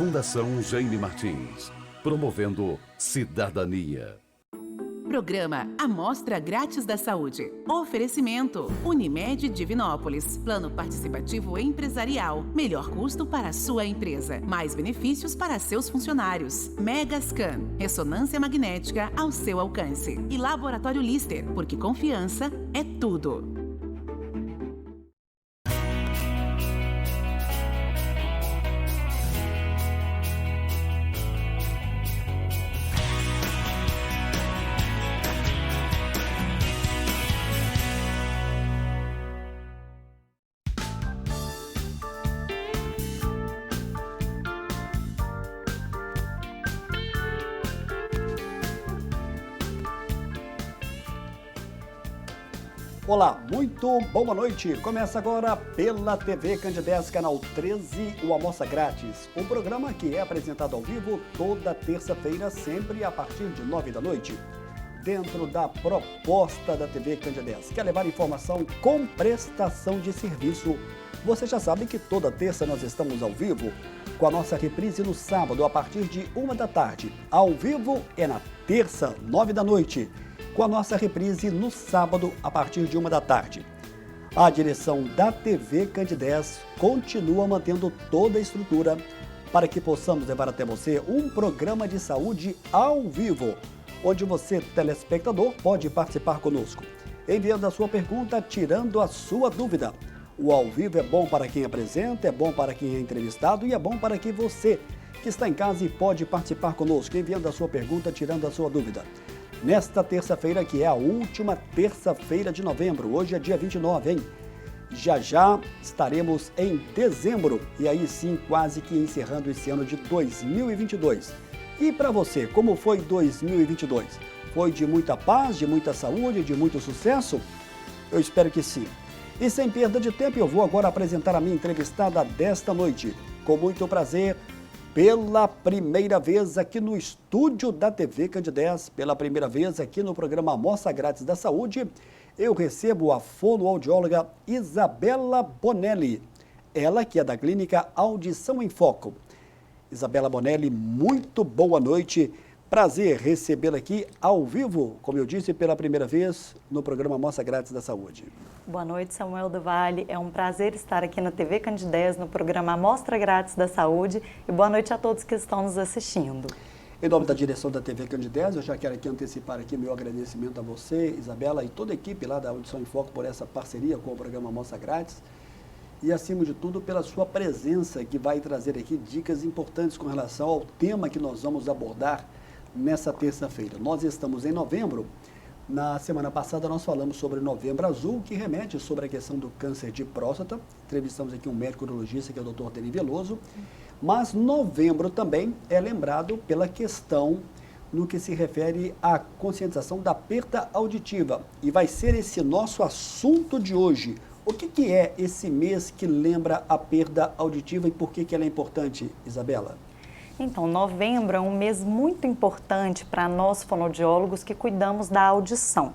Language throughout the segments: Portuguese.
Fundação Jaime Martins, promovendo cidadania. Programa Amostra Grátis da Saúde. Oferecimento Unimed Divinópolis. Plano Participativo Empresarial. Melhor custo para a sua empresa. Mais benefícios para seus funcionários. Megascan. Ressonância magnética ao seu alcance. E Laboratório Lister, porque confiança é tudo. Olá, muito boa noite. Começa agora pela TV Candidez, canal 13, o Almoça Grátis. Um programa que é apresentado ao vivo toda terça-feira, sempre a partir de 9 da noite. Dentro da proposta da TV Candidez, quer levar informação com prestação de serviço. Você já sabe que toda terça nós estamos ao vivo, com a nossa reprise no sábado, a partir de 1 da tarde. Ao vivo é na terça, 9 da noite. Com a nossa reprise no sábado, a partir de 1 da tarde. A direção da TV Candidez continua mantendo toda a estrutura para que possamos levar até você um programa de saúde ao vivo, onde você, telespectador, pode participar conosco, enviando a sua pergunta, tirando a sua dúvida. O ao vivo é bom para quem apresenta, é bom para quem é entrevistado e é bom para que você, que está em casa e pode participar conosco, enviando a sua pergunta, tirando a sua dúvida. Nesta terça-feira, que é a última terça-feira de novembro, hoje é dia 29, hein? Já estaremos em dezembro e aí sim quase que encerrando esse ano de 2022. E para você, como foi 2022? Foi de muita paz, de muita saúde, de muito sucesso? Eu espero que sim. E sem perda de tempo, eu vou agora apresentar a minha entrevistada desta noite. Com muito prazer, pela primeira vez aqui no estúdio da TV Candidez, pela primeira vez aqui no programa Amostra Grátis da Saúde, eu recebo a fonoaudióloga Isabela Bonelli, ela que é da clínica Audição em Foco. Isabela Bonelli, muito boa noite, prazer recebê-la aqui ao vivo, como eu disse, pela primeira vez no programa Amostra Grátis da Saúde. Boa noite, Samuel do Vale. É um prazer estar aqui na TV Candidez, no programa Amostra Grátis da Saúde. E boa noite a todos que estão nos assistindo. Em nome da direção da TV Candidez, eu já quero aqui antecipar aqui meu agradecimento a você, Isabela, e toda a equipe lá da Audição em Foco por essa parceria com o programa Amostra Grátis. E, acima de tudo, pela sua presença, que vai trazer aqui dicas importantes com relação ao tema que nós vamos abordar nessa terça-feira. Nós estamos em novembro. Na semana passada nós falamos sobre Novembro Azul, que remete sobre a questão do câncer de próstata. Entrevistamos aqui um médico urologista, que é o Dr. Denis Veloso. Mas novembro também é lembrado pela questão no que se refere à conscientização da perda auditiva. E vai ser esse nosso assunto de hoje. O que é esse mês que lembra a perda auditiva e por que ela é importante, Isabela? Então, novembro é um mês muito importante para nós fonoaudiólogos que cuidamos da audição.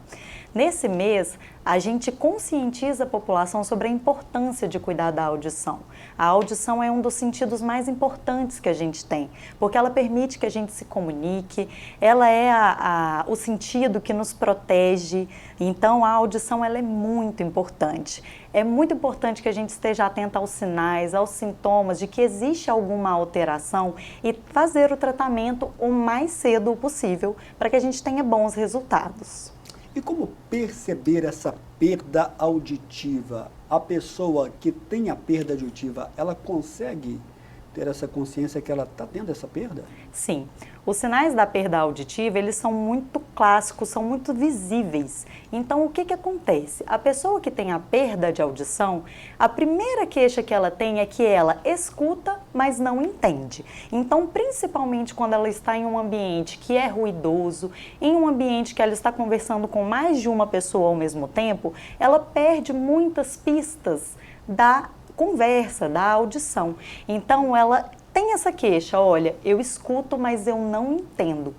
Nesse mês, a gente conscientiza a população sobre a importância de cuidar da audição. A audição é um dos sentidos mais importantes que a gente tem, porque ela permite que a gente se comunique, ela é o sentido que nos protege, então a audição ela é muito importante. É muito importante que a gente esteja atento aos sinais, aos sintomas de que existe alguma alteração e fazer o tratamento o mais cedo possível para que a gente tenha bons resultados. E como perceber essa perda auditiva? A pessoa que tem a perda auditiva, ela consegue ter essa consciência que ela está tendo essa perda? Sim. Os sinais da perda auditiva, eles são muito clássicos, são muito visíveis. Então, o que acontece? A pessoa que tem a perda de audição, a primeira queixa que ela tem é que ela escuta, mas não entende. Então, principalmente quando ela está em um ambiente que é ruidoso, em um ambiente que ela está conversando com mais de uma pessoa ao mesmo tempo, ela perde muitas pistas da conversa, da audição. Então, ela tem essa queixa, olha, eu escuto, mas eu não entendo.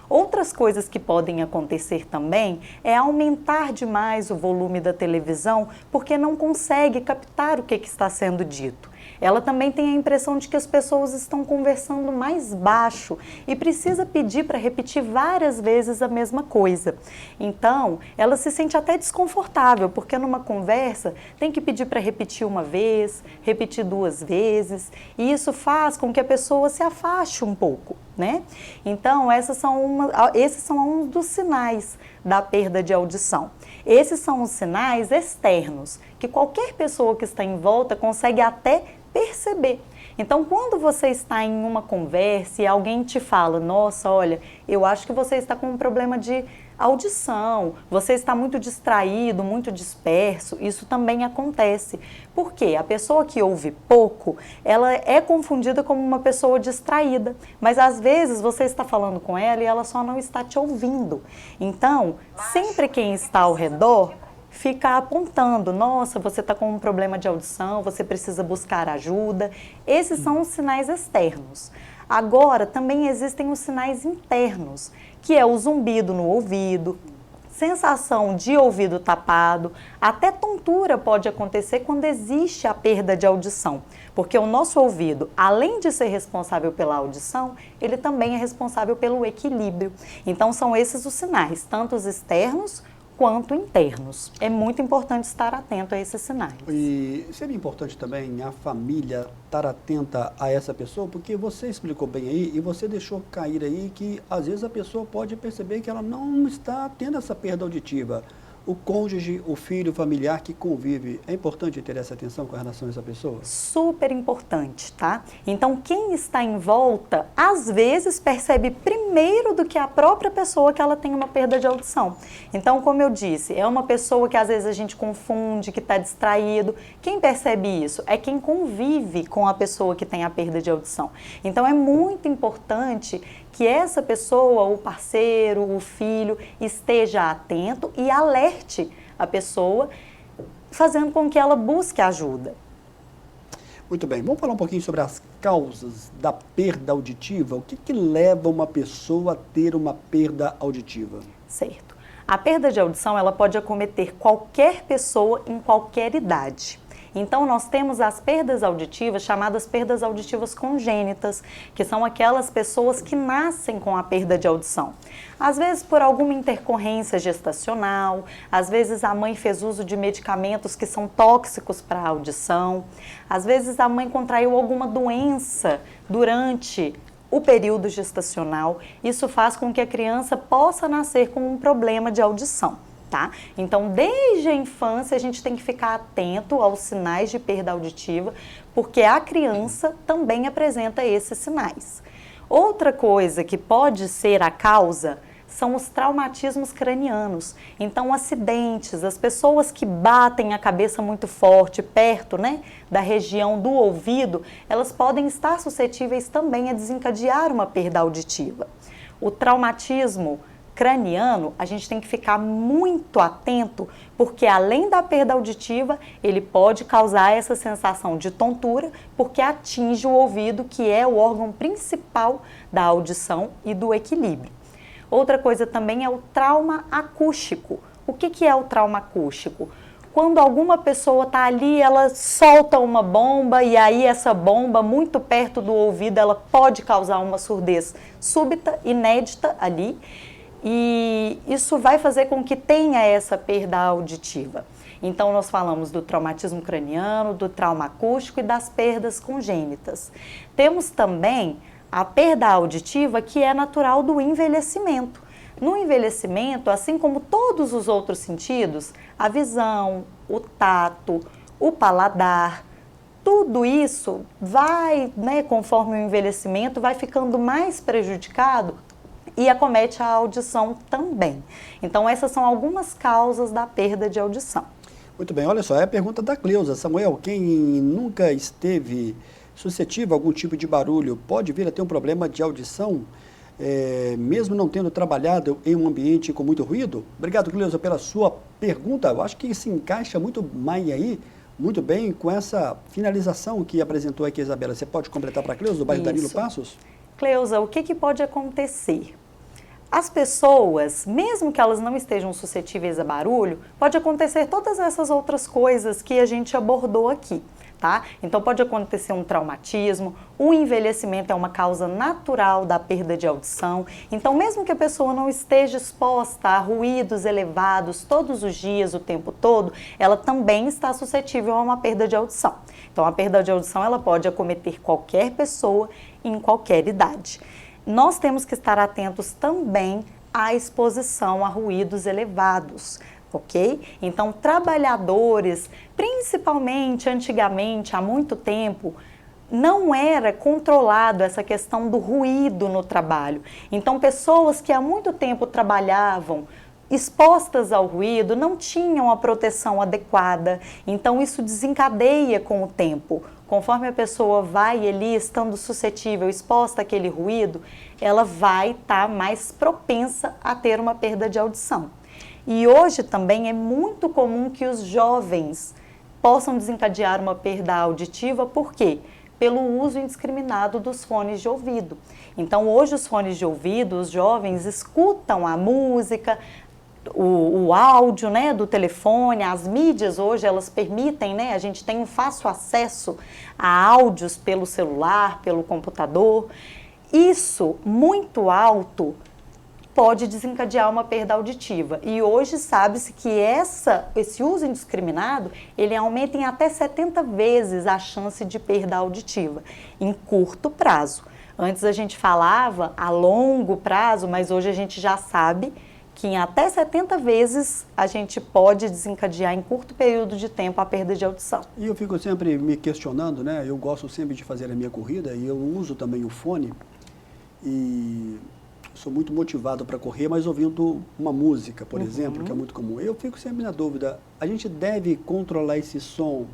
Outras coisas que podem acontecer também é aumentar demais o volume da televisão porque não consegue captar o que está sendo dito. Ela também tem a impressão de que as pessoas estão conversando mais baixo e precisa pedir para repetir várias vezes a mesma coisa. Então, ela se sente até desconfortável, porque numa conversa tem que pedir para repetir uma vez, repetir 2 vezes, e isso faz com que a pessoa se afaste um pouco, né? Então, esses são um dos sinais da perda de audição. Esses são os sinais externos, que qualquer pessoa que está em volta consegue até perceber. Então, quando você está em uma conversa e alguém te fala, nossa, olha, eu acho que você está com um problema de audição, você está muito distraído, muito disperso, isso também acontece. Por quê? A pessoa que ouve pouco, ela é confundida como uma pessoa distraída, mas às vezes você está falando com ela e ela só não está te ouvindo. Então, sempre quem está ao redor fica apontando, nossa, você está com um problema de audição, você precisa buscar ajuda. Esses são os sinais externos. Agora, também existem os sinais internos, que é o zumbido no ouvido, sensação de ouvido tapado, até tontura pode acontecer quando existe a perda de audição, porque o nosso ouvido, além de ser responsável pela audição, ele também é responsável pelo equilíbrio. Então, são esses os sinais, tanto os externos quanto internos. É muito importante estar atento a esses sinais. E seria importante também a família estar atenta a essa pessoa, porque você explicou bem aí e você deixou cair aí que às vezes a pessoa pode perceber que ela não está tendo essa perda auditiva. O cônjuge, o filho, o familiar que convive, é importante ter essa atenção com relação a essa pessoa? Super importante, tá? Então, quem está em volta, às vezes, percebe primeiro do que a própria pessoa que ela tem uma perda de audição. Então, como eu disse, é uma pessoa que às vezes a gente confunde, que está distraído. Quem percebe isso? É quem convive com a pessoa que tem a perda de audição. Então, é muito importante que essa pessoa, o parceiro, o filho, esteja atento e alerte a pessoa, fazendo com que ela busque ajuda. Muito bem, vamos falar um pouquinho sobre as causas da perda auditiva. O que leva uma pessoa a ter uma perda auditiva? Certo. A perda de audição, ela pode acometer qualquer pessoa em qualquer idade. Então, nós temos as perdas auditivas, chamadas perdas auditivas congênitas, que são aquelas pessoas que nascem com a perda de audição. Às vezes por alguma intercorrência gestacional, às vezes a mãe fez uso de medicamentos que são tóxicos para a audição, às vezes a mãe contraiu alguma doença durante o período gestacional. Isso faz com que a criança possa nascer com um problema de audição. Tá? Então, desde a infância, a gente tem que ficar atento aos sinais de perda auditiva, porque a criança também apresenta esses sinais. Outra coisa que pode ser a causa são os traumatismos cranianos. Então, acidentes, as pessoas que batem a cabeça muito forte, perto, né, da região do ouvido, elas podem estar suscetíveis também a desencadear uma perda auditiva. O traumatismo craniano, a gente tem que ficar muito atento, porque além da perda auditiva, ele pode causar essa sensação de tontura, porque atinge o ouvido, que é o órgão principal da audição e do equilíbrio. Outra coisa também é o trauma acústico. O que é o trauma acústico? Quando alguma pessoa está ali, ela solta uma bomba e aí essa bomba muito perto do ouvido, ela pode causar uma surdez súbita, inédita ali, e isso vai fazer com que tenha essa perda auditiva. Então, nós falamos do traumatismo craniano, do trauma acústico e das perdas congênitas. Temos também a perda auditiva, que é natural do envelhecimento. No envelhecimento, assim como todos os outros sentidos, a visão, o tato, o paladar, tudo isso vai, né, conforme o envelhecimento, vai ficando mais prejudicado e acomete a audição também. Então, essas são algumas causas da perda de audição. Muito bem, olha só, é a pergunta da Cleusa. Samuel, quem nunca esteve suscetível a algum tipo de barulho pode vir a ter um problema de audição, mesmo não tendo trabalhado em um ambiente com muito ruído? Obrigado, Cleusa, pela sua pergunta. Eu acho que se encaixa muito bem com essa finalização que apresentou aqui a Isabela. Você pode completar para a Cleusa, do bairro Danilo Passos? Cleusa, o que pode acontecer? As pessoas, mesmo que elas não estejam suscetíveis a barulho, pode acontecer todas essas outras coisas que a gente abordou aqui. tá? Então pode acontecer um traumatismo, o envelhecimento é uma causa natural da perda de audição. Então mesmo que a pessoa não esteja exposta a ruídos elevados todos os dias, o tempo todo, ela também está suscetível a uma perda de audição. Então a perda de audição ela pode acometer qualquer pessoa em qualquer idade. Nós temos que estar atentos também à exposição a ruídos elevados. Ok? Então, trabalhadores, principalmente antigamente, há muito tempo, não era controlado essa questão do ruído no trabalho. Então, pessoas que há muito tempo trabalhavam expostas ao ruído não tinham a proteção adequada. Então, isso desencadeia com o tempo. Conforme a pessoa vai ali, estando suscetível, exposta àquele ruído, ela vai estar mais propensa a ter uma perda de audição. E hoje também é muito comum que os jovens possam desencadear uma perda auditiva, por quê? Pelo uso indiscriminado dos fones de ouvido. Então hoje os fones de ouvido, os jovens escutam a música, o áudio, né, do telefone, as mídias hoje elas permitem, né, a gente tem um fácil acesso a áudios pelo celular, pelo computador. Isso muito alto pode desencadear uma perda auditiva. E hoje sabe-se que esse uso indiscriminado, ele aumenta em até 70 vezes a chance de perda auditiva, em curto prazo. Antes a gente falava a longo prazo, mas hoje a gente já sabe que em até 70 vezes a gente pode desencadear em curto período de tempo a perda de audição. E eu fico sempre me questionando, né? Eu gosto sempre de fazer a minha corrida e eu uso também o fone e sou muito motivado para correr, mas ouvindo uma música, por exemplo, que é muito comum. Eu fico sempre na dúvida, a gente deve controlar esse som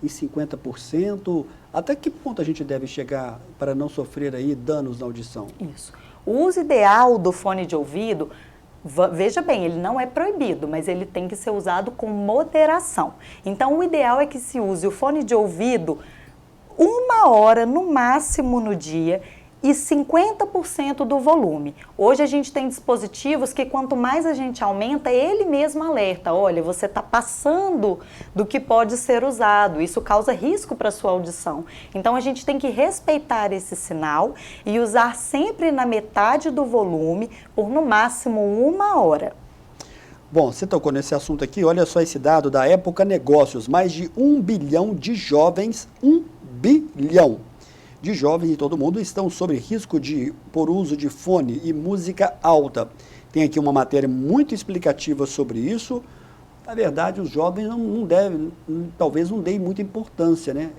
em 50%? Até que ponto a gente deve chegar para não sofrer aí danos na audição? Isso. O uso ideal do fone de ouvido, veja bem, ele não é proibido, mas ele tem que ser usado com moderação. Então, o ideal é que se use o fone de ouvido 1 hora no máximo no dia, e 50% do volume. Hoje a gente tem dispositivos que quanto mais a gente aumenta, ele mesmo alerta, olha, você está passando do que pode ser usado, isso causa risco para a sua audição. Então a gente tem que respeitar esse sinal e usar sempre na metade do volume por no máximo 1 hora. Bom, você tocou nesse assunto aqui, olha só esse dado da Época Negócios, mais de 1 bilhão de jovens, 1 bilhão de jovens em todo o mundo estão sob risco por uso de fone e música alta. Tem aqui uma matéria muito explicativa sobre isso. Na verdade, os jovens não devem, talvez não deem muita importância, né?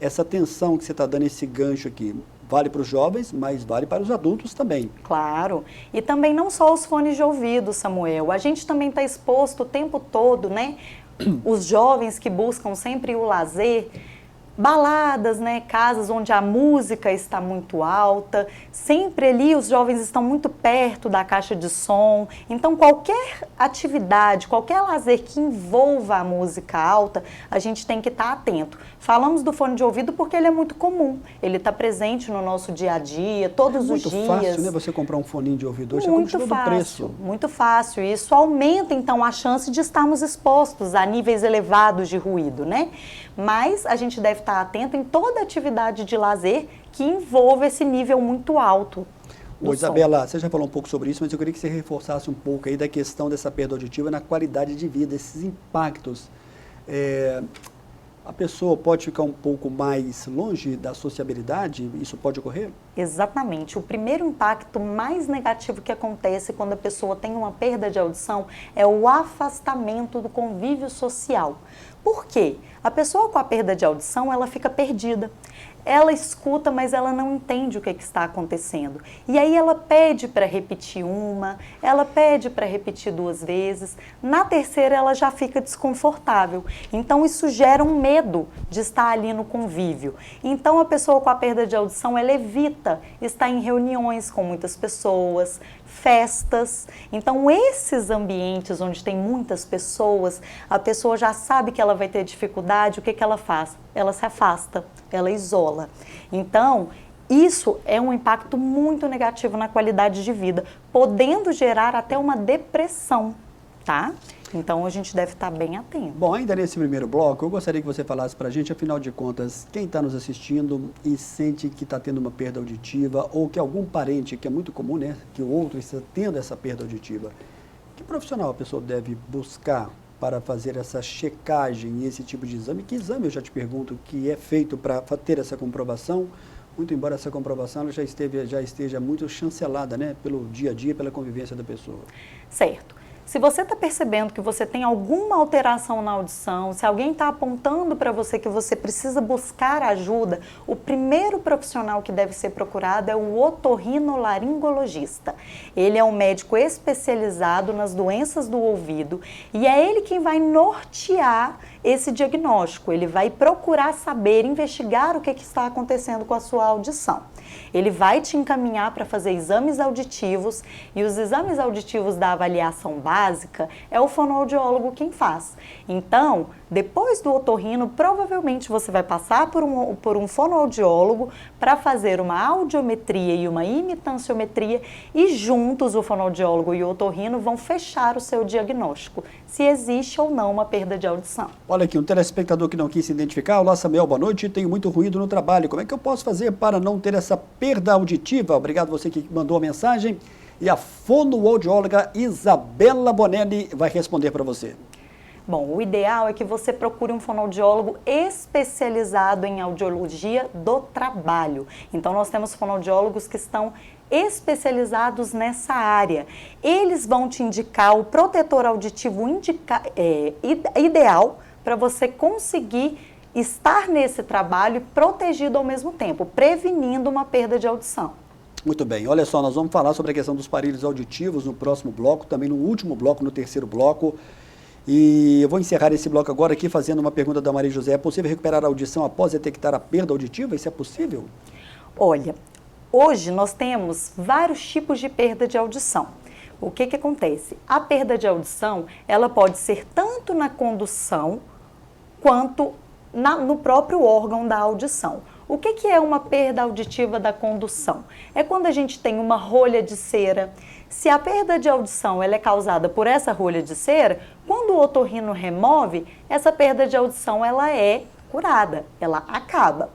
Essa atenção que você está dando, esse gancho aqui, vale para os jovens, mas vale para os adultos também. Claro. E também não só os fones de ouvido, Samuel. A gente também está exposto o tempo todo, né? Os jovens que buscam sempre o lazer, baladas, né, casas onde a música está muito alta, sempre ali os jovens estão muito perto da caixa de som, então qualquer atividade, qualquer lazer que envolva a música alta, a gente tem que estar atento. Falamos do fone de ouvido porque ele é muito comum, ele está presente no nosso dia a dia, todos os dias. É muito fácil, né, você comprar um foninho de ouvido hoje, muito é do preço. Muito fácil, isso aumenta então a chance de estarmos expostos a níveis elevados de ruído, né? Mas a gente deve estar atento em toda atividade de lazer que envolva esse nível muito alto. Ô, Isabela, você já falou um pouco sobre isso, mas eu queria que você reforçasse um pouco aí da questão dessa perda auditiva na qualidade de vida, esses impactos. A pessoa pode ficar um pouco mais longe da sociabilidade? Isso pode ocorrer? Exatamente. O primeiro impacto mais negativo que acontece quando a pessoa tem uma perda de audição é o afastamento do convívio social. Por quê? A pessoa com a perda de audição, ela fica perdida. Ela escuta, mas ela não entende o que está acontecendo. E aí ela pede para repetir ela pede para repetir 2 vezes. Na terceira, ela já fica desconfortável. Então, isso gera um medo de estar ali no convívio. Então, a pessoa com a perda de audição, ela evita estar em reuniões com muitas pessoas, festas. Então, esses ambientes onde tem muitas pessoas, a pessoa já sabe que ela vai ter dificuldade, o que ela faz? Ela se afasta, ela isola. Então, isso é um impacto muito negativo na qualidade de vida, podendo gerar até uma depressão, tá? Então a gente deve estar bem atento. Bom, ainda nesse primeiro bloco, eu gostaria que você falasse para a gente, afinal de contas, quem está nos assistindo e sente que está tendo uma perda auditiva ou que algum parente, que é muito comum, né, que o outro está tendo essa perda auditiva, que profissional a pessoa deve buscar para fazer essa checagem e esse tipo de exame? Que exame, eu já te pergunto, que é feito para ter essa comprovação? Muito embora essa comprovação ela já esteja muito chancelada, né, pelo dia a dia, pela convivência da pessoa. Certo. Se você está percebendo que você tem alguma alteração na audição, se alguém está apontando para você que você precisa buscar ajuda, o primeiro profissional que deve ser procurado é o otorrinolaringologista. Ele é um médico especializado nas doenças do ouvido e é ele quem vai nortear esse diagnóstico. Ele vai procurar saber, investigar o que está acontecendo com a sua audição. Ele vai te encaminhar para fazer exames auditivos e os exames auditivos da avaliação básica é o fonoaudiólogo quem faz. Então, depois do otorrino, provavelmente você vai passar por um fonoaudiólogo para fazer uma audiometria e uma imitanciometria e juntos o fonoaudiólogo e o otorrino vão fechar o seu diagnóstico, se existe ou não uma perda de audição. Olha aqui, um telespectador que não quis se identificar. Olá, Samuel, boa noite. Tenho muito ruído no trabalho. Como é que eu posso fazer para não ter essa perda auditiva? Obrigado você que mandou a mensagem. E a fonoaudióloga Isabela Bonelli vai responder para você. Bom, o ideal é que você procure um fonoaudiólogo especializado em audiologia do trabalho. Então, nós temos fonoaudiólogos que estão especializados nessa área. Eles vão te indicar o protetor auditivo ideal para você conseguir estar nesse trabalho protegido ao mesmo tempo, prevenindo uma perda de audição. Muito bem, olha só, nós vamos falar sobre a questão dos aparelhos auditivos no próximo bloco, também no último bloco, no terceiro bloco. E eu vou encerrar esse bloco agora aqui fazendo uma pergunta da Maria José. É possível recuperar a audição após detectar a perda auditiva? Isso é possível? Olha, hoje nós temos vários tipos de perda de audição. O que acontece? A perda de audição, ela pode ser tanto na condução quanto no próprio órgão da audição. O que é uma perda auditiva da condução? É quando a gente tem uma rolha de cera. Se a perda de audição ela é causada por essa rolha de cera, quando o otorrino remove, essa perda de audição ela é curada, ela acaba.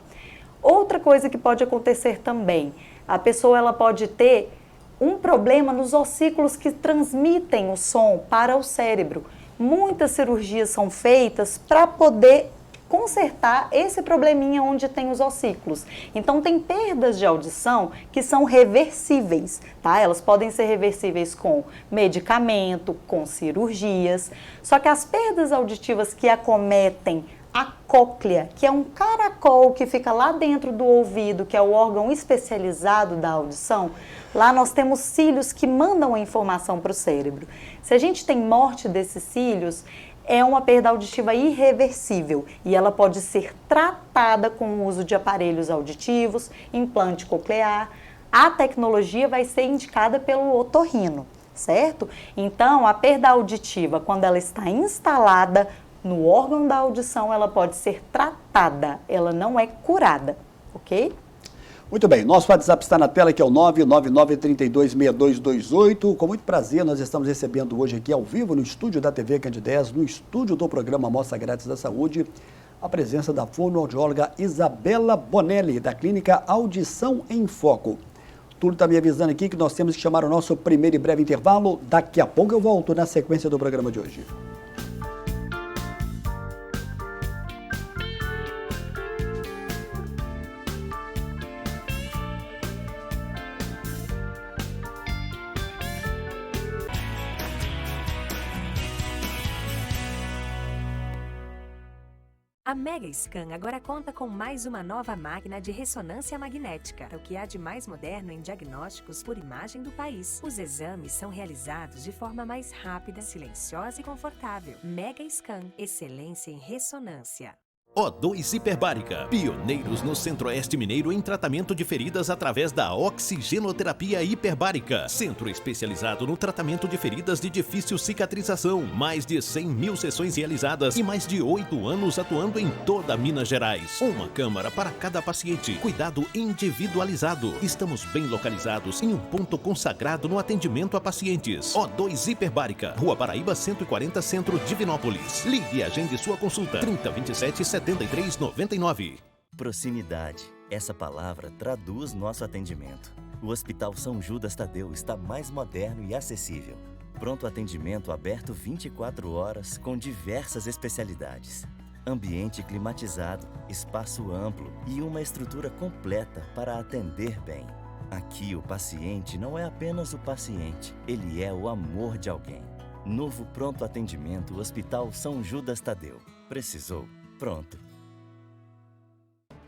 Outra coisa que pode acontecer também, a pessoa ela pode ter um problema nos ossículos que transmitem o som para o cérebro. Muitas cirurgias são feitas para poder consertar esse probleminha onde tem os ossículos. Então, tem perdas de audição que são reversíveis, tá? Elas podem ser reversíveis com medicamento, com cirurgias. Só que as perdas auditivas que acometem a cóclea, que é um caracol que fica lá dentro do ouvido, que é o órgão especializado da audição, lá nós temos cílios que mandam a informação para o cérebro. Se a gente tem morte desses cílios, é uma perda auditiva irreversível e ela pode ser tratada com o uso de aparelhos auditivos, implante coclear. A tecnologia vai ser indicada pelo otorrino, certo? Então, a perda auditiva, quando ela está instalada no órgão da audição, ela pode ser tratada, ela não é curada, ok? Muito bem, nosso WhatsApp está na tela, que é o 999326228. Com muito prazer, nós estamos recebendo hoje aqui ao vivo no estúdio da TV Candidez, no estúdio do programa Amostra Grátis da Saúde, a presença da fonoaudióloga Isabela Bonelli, da clínica Audição em Foco. Tudo está me avisando aqui que nós temos que chamar o nosso primeiro e breve intervalo. Daqui a pouco eu volto na sequência do programa de hoje. A Megascan agora conta com mais uma nova máquina de ressonância magnética, o que há de mais moderno em diagnósticos por imagem do país. Os exames são realizados de forma mais rápida, silenciosa e confortável. Megascan, excelência em ressonância. O2 Hiperbárica, pioneiros no Centro-Oeste Mineiro em tratamento de feridas através da oxigenoterapia hiperbárica. Centro especializado no tratamento de feridas de difícil cicatrização. Mais de 100 mil sessões realizadas e mais de 8 anos atuando em toda Minas Gerais. Uma câmara para cada paciente. Cuidado individualizado. Estamos bem localizados em um ponto consagrado no atendimento a pacientes. O2 Hiperbárica, Rua Paraíba 140, Centro, Divinópolis. Ligue e agende sua consulta. 3027 7399. Proximidade. Essa palavra traduz nosso atendimento. O Hospital São Judas Tadeu está mais moderno e acessível. Pronto atendimento aberto 24 horas com diversas especialidades. Ambiente climatizado, espaço amplo e uma estrutura completa para atender bem. Aqui o paciente não é apenas o paciente, ele é o amor de alguém. Novo pronto atendimento Hospital São Judas Tadeu. Precisou? Pronto.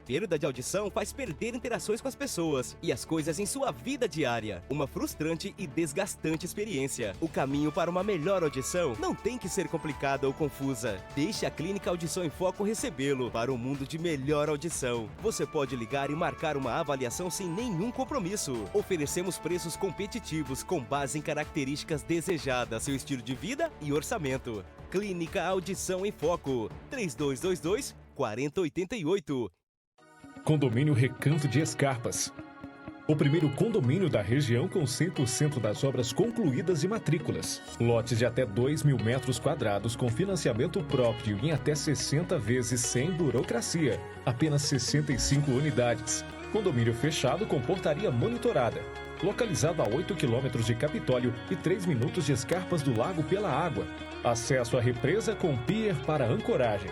Perda de audição faz perder interações com as pessoas e as coisas em sua vida diária. Uma frustrante e desgastante experiência. O caminho para uma melhor audição não tem que ser complicada ou confusa. Deixe a Clínica Audição em Foco recebê-lo para um mundo de melhor audição. Você pode ligar e marcar uma avaliação sem nenhum compromisso. Oferecemos preços competitivos com base em características desejadas, seu estilo de vida e orçamento. Clínica Audição em Foco. 3222-4088. Condomínio Recanto de Escarpas. O primeiro condomínio da região com 100% das obras concluídas e matrículas. Lotes de até 2.000 metros quadrados com financiamento próprio em até 60 vezes sem burocracia. Apenas 65 unidades. Condomínio fechado com portaria monitorada. Localizado a 8 quilômetros de Capitólio e 3 minutos de Escarpas do Lago pela água. Acesso à represa com pier para ancoragem.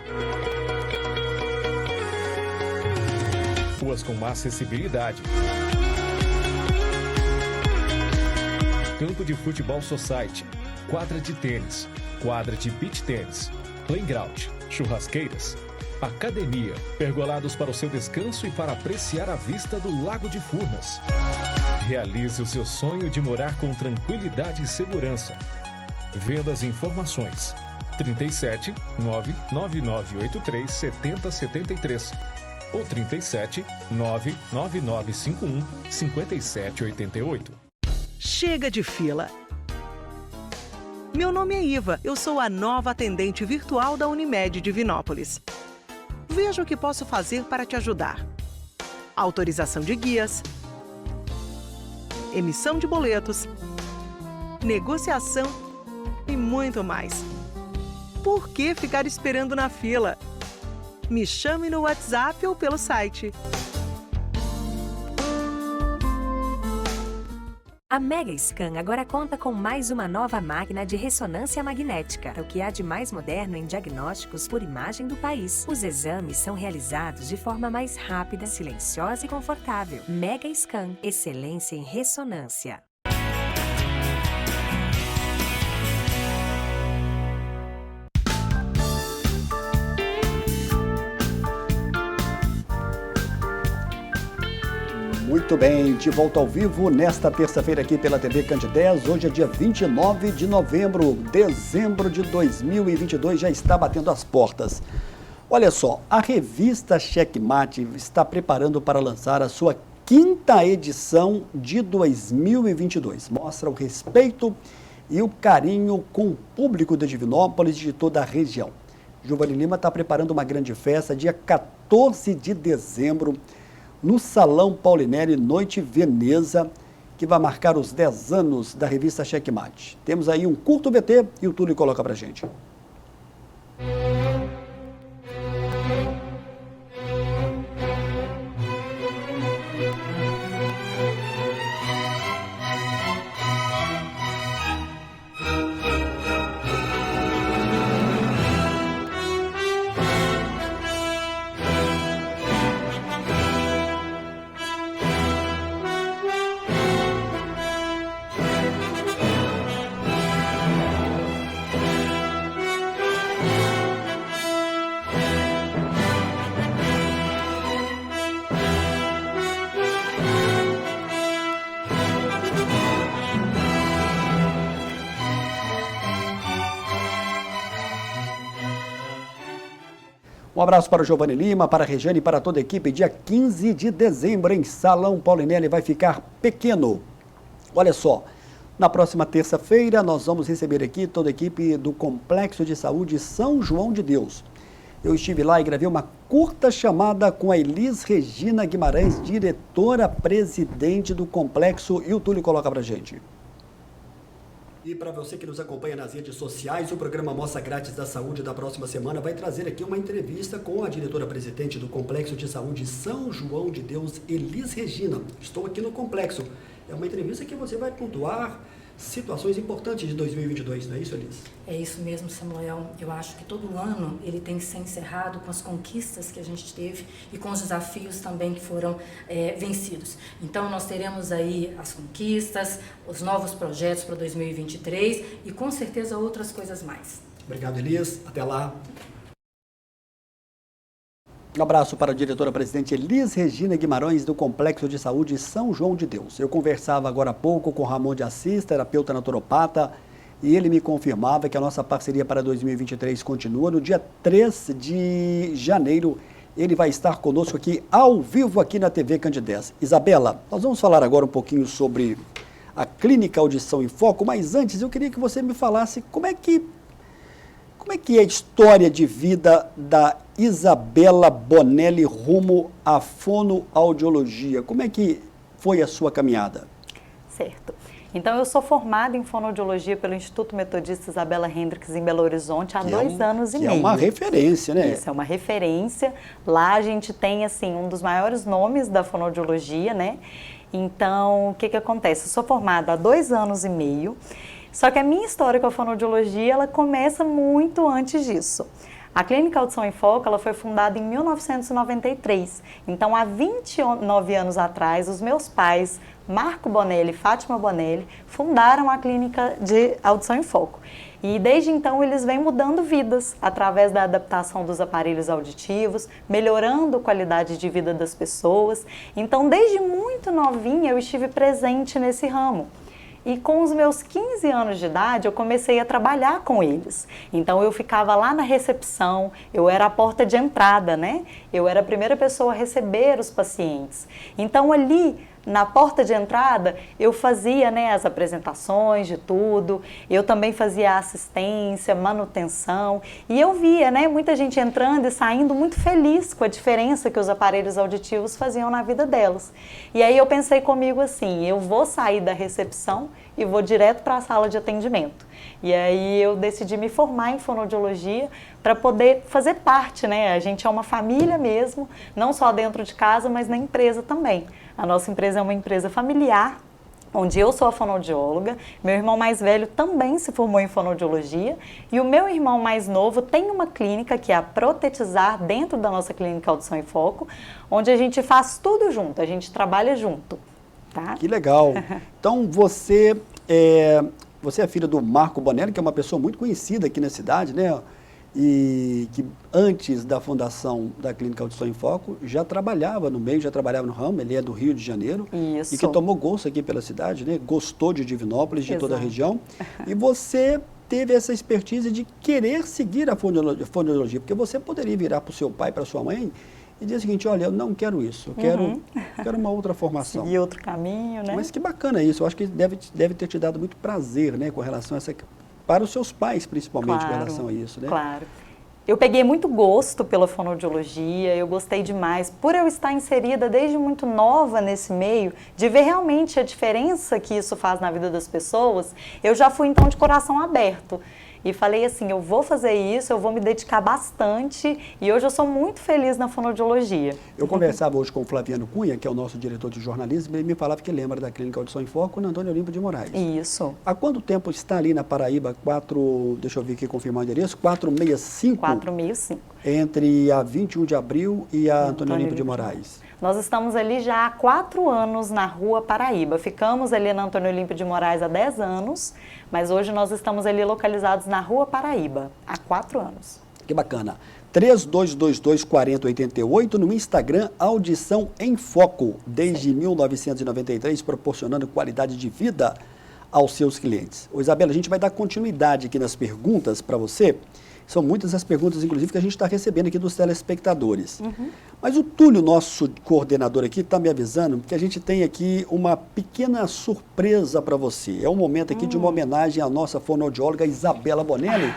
Ruas com má acessibilidade. Campo de futebol society, quadra de tênis, quadra de beach tênis, playground, churrasqueiras, academia, pergolados para o seu descanso e para apreciar a vista do Lago de Furnas. Realize o seu sonho de morar com tranquilidade e segurança. Vendas e informações 37 99983 7073 ou 37 99951 5788. Chega de fila! Meu nome é Iva, eu sou a nova atendente virtual da Unimed Divinópolis. Veja o que posso fazer para te ajudar. Autorização de guias, emissão de boletos, negociação e muito mais. Por que ficar esperando na fila? Me chame no WhatsApp ou pelo site. A Mega Scan agora conta com mais uma nova máquina de ressonância magnética, o que há de mais moderno em diagnósticos por imagem do país. Os exames são realizados de forma mais rápida, silenciosa e confortável. Mega Scan, excelência em ressonância. Muito bem, de volta ao vivo nesta terça-feira aqui pela TV Candidez. Hoje é dia 29 de novembro, dezembro de 2022, já está batendo as portas. Olha só, a revista Checkmate está preparando para lançar a sua 5ª edição de 2022. Mostra o respeito e o carinho com o público de Divinópolis e de toda a região. Giovanni Lima está preparando uma grande festa dia 14 de dezembro, no Salão Paulinelli Noite Veneza, que vai marcar os 10 anos da revista Checkmate. Temos aí um curto VT e o Túlio coloca pra gente. Um abraço para o Giovanni Lima, para a Regiane e para toda a equipe. Dia 15 de dezembro em Salão Paulinelli vai ficar pequeno. Olha só, na próxima terça-feira nós vamos receber aqui toda a equipe do Complexo de Saúde São João de Deus. Eu estive lá e gravei uma curta chamada com a Elis Regina Guimarães, diretora-presidente do Complexo, e o Túlio coloca pra gente. E para você que nos acompanha nas redes sociais, o programa Amostra Grátis da Saúde da próxima semana vai trazer aqui uma entrevista com a diretora-presidente do Complexo de Saúde São João de Deus, Elis Regina. Estou aqui no Complexo. É uma entrevista que você vai pontuar situações importantes de 2022, não é isso, Elis? É isso mesmo, Samuel. Eu acho que todo ano ele tem que ser encerrado com as conquistas que a gente teve e com os desafios também que foram vencidos. Então, nós teremos aí as conquistas, os novos projetos para 2023 e, com certeza, outras coisas mais. Obrigado, Elis. Até lá. Um abraço para a diretora-presidente Elis Regina Guimarães, do Complexo de Saúde São João de Deus. Eu conversava agora há pouco com Ramon de Assis, terapeuta naturopata, e ele me confirmava que a nossa parceria para 2023 continua. No dia 3 de janeiro, ele vai estar conosco aqui, ao vivo, aqui na TV Candidez. Isabela, nós vamos falar agora um pouquinho sobre a Clínica Audição em Foco, mas antes eu queria que você me falasse como é que é a história de vida da Isabela Bonelli rumo à fonoaudiologia? Como é que foi a sua caminhada? Certo. Então, eu sou formada em fonoaudiologia pelo Instituto Metodista Isabela Hendricks em Belo Horizonte há 2 anos e meio. É uma referência, né? Isso, é uma referência. Lá a gente tem, assim, um dos maiores nomes da fonoaudiologia, né? Então, o que acontece? Eu sou formada há 2 anos e meio. Só que a minha história com a fonoaudiologia, ela começa muito antes disso. A Clínica Audição em Foco, ela foi fundada em 1993. Então, há 29 anos atrás, os meus pais, Marco Bonelli e Fátima Bonelli, fundaram a Clínica de Audição em Foco. E desde então, eles vêm mudando vidas através da adaptação dos aparelhos auditivos, melhorando a qualidade de vida das pessoas. Então, desde muito novinha, eu estive presente nesse ramo. E com os meus 15 anos de idade, eu comecei a trabalhar com eles. Então, eu ficava lá na recepção, eu era a porta de entrada, né? Eu era a primeira pessoa a receber os pacientes. Então, ali, na porta de entrada, eu fazia, né, as apresentações de tudo, eu também fazia assistência, manutenção, e eu via, né, muita gente entrando e saindo muito feliz com a diferença que os aparelhos auditivos faziam na vida delas. E aí eu pensei comigo assim, eu vou sair da recepção e vou direto para a sala de atendimento. E aí eu decidi me formar em fonoaudiologia para poder fazer parte, né? A gente é uma família mesmo, não só dentro de casa, mas na empresa também. A nossa empresa é uma empresa familiar, onde eu sou a fonoaudióloga, meu irmão mais velho também se formou em fonoaudiologia e o meu irmão mais novo tem uma clínica que é a Protetizar dentro da nossa Clínica Audição em Foco, onde a gente faz tudo junto, a gente trabalha junto. Tá? Que legal. Então, você é filha do Marco Bonelli, que é uma pessoa muito conhecida aqui na cidade, né? E que antes da fundação da Clínica Audição em Foco, já trabalhava no meio, já trabalhava no ramo, ele é do Rio de Janeiro. Isso. E que tomou gosto aqui pela cidade, né? Gostou de Divinópolis, de toda a região. E você teve essa expertise de querer seguir a fonoaudiologia, porque você poderia virar para o seu pai, para sua mãe, e dizer o seguinte, olha, eu não quero isso, eu quero uma outra formação. Seguir outro caminho, né? Mas que bacana isso, eu acho que deve ter te dado muito prazer, né, com relação a essa... Para os seus pais, principalmente, claro, com relação a isso, né? Claro. Eu peguei muito gosto pela fonoaudiologia, eu gostei demais, por eu estar inserida desde muito nova nesse meio, de ver realmente a diferença que isso faz na vida das pessoas, eu já fui então de coração aberto. E falei assim, eu vou fazer isso, eu vou me dedicar bastante e hoje eu sou muito feliz na fonoaudiologia. Eu conversava hoje com o Flaviano Cunha, que é o nosso diretor de jornalismo, e ele me falava que lembra da Clínica Audição em Foco na Antônio Olímpio de Moraes. Isso. Há quanto tempo está ali na Paraíba, deixa eu ver aqui, confirmar o endereço, 465? 465. Entre a 21 de abril e a Antônio Olímpio de Moraes. Nós estamos ali já há 4 anos na Rua Paraíba. Ficamos ali na Antônio Olímpio de Moraes há 10 anos, mas hoje nós estamos ali localizados na Rua Paraíba, há 4 anos. Que bacana. 3222-4088 no Instagram, Audição em Foco, desde 1993, proporcionando qualidade de vida aos seus clientes. Ô, Isabela, a gente vai dar continuidade aqui nas perguntas para você. São muitas as perguntas, inclusive, que a gente está recebendo aqui dos telespectadores. Mas o Túlio, nosso coordenador aqui, está me avisando que a gente tem aqui uma pequena surpresa para você. É um momento aqui de uma homenagem à nossa fonoaudióloga Isabela Bonelli,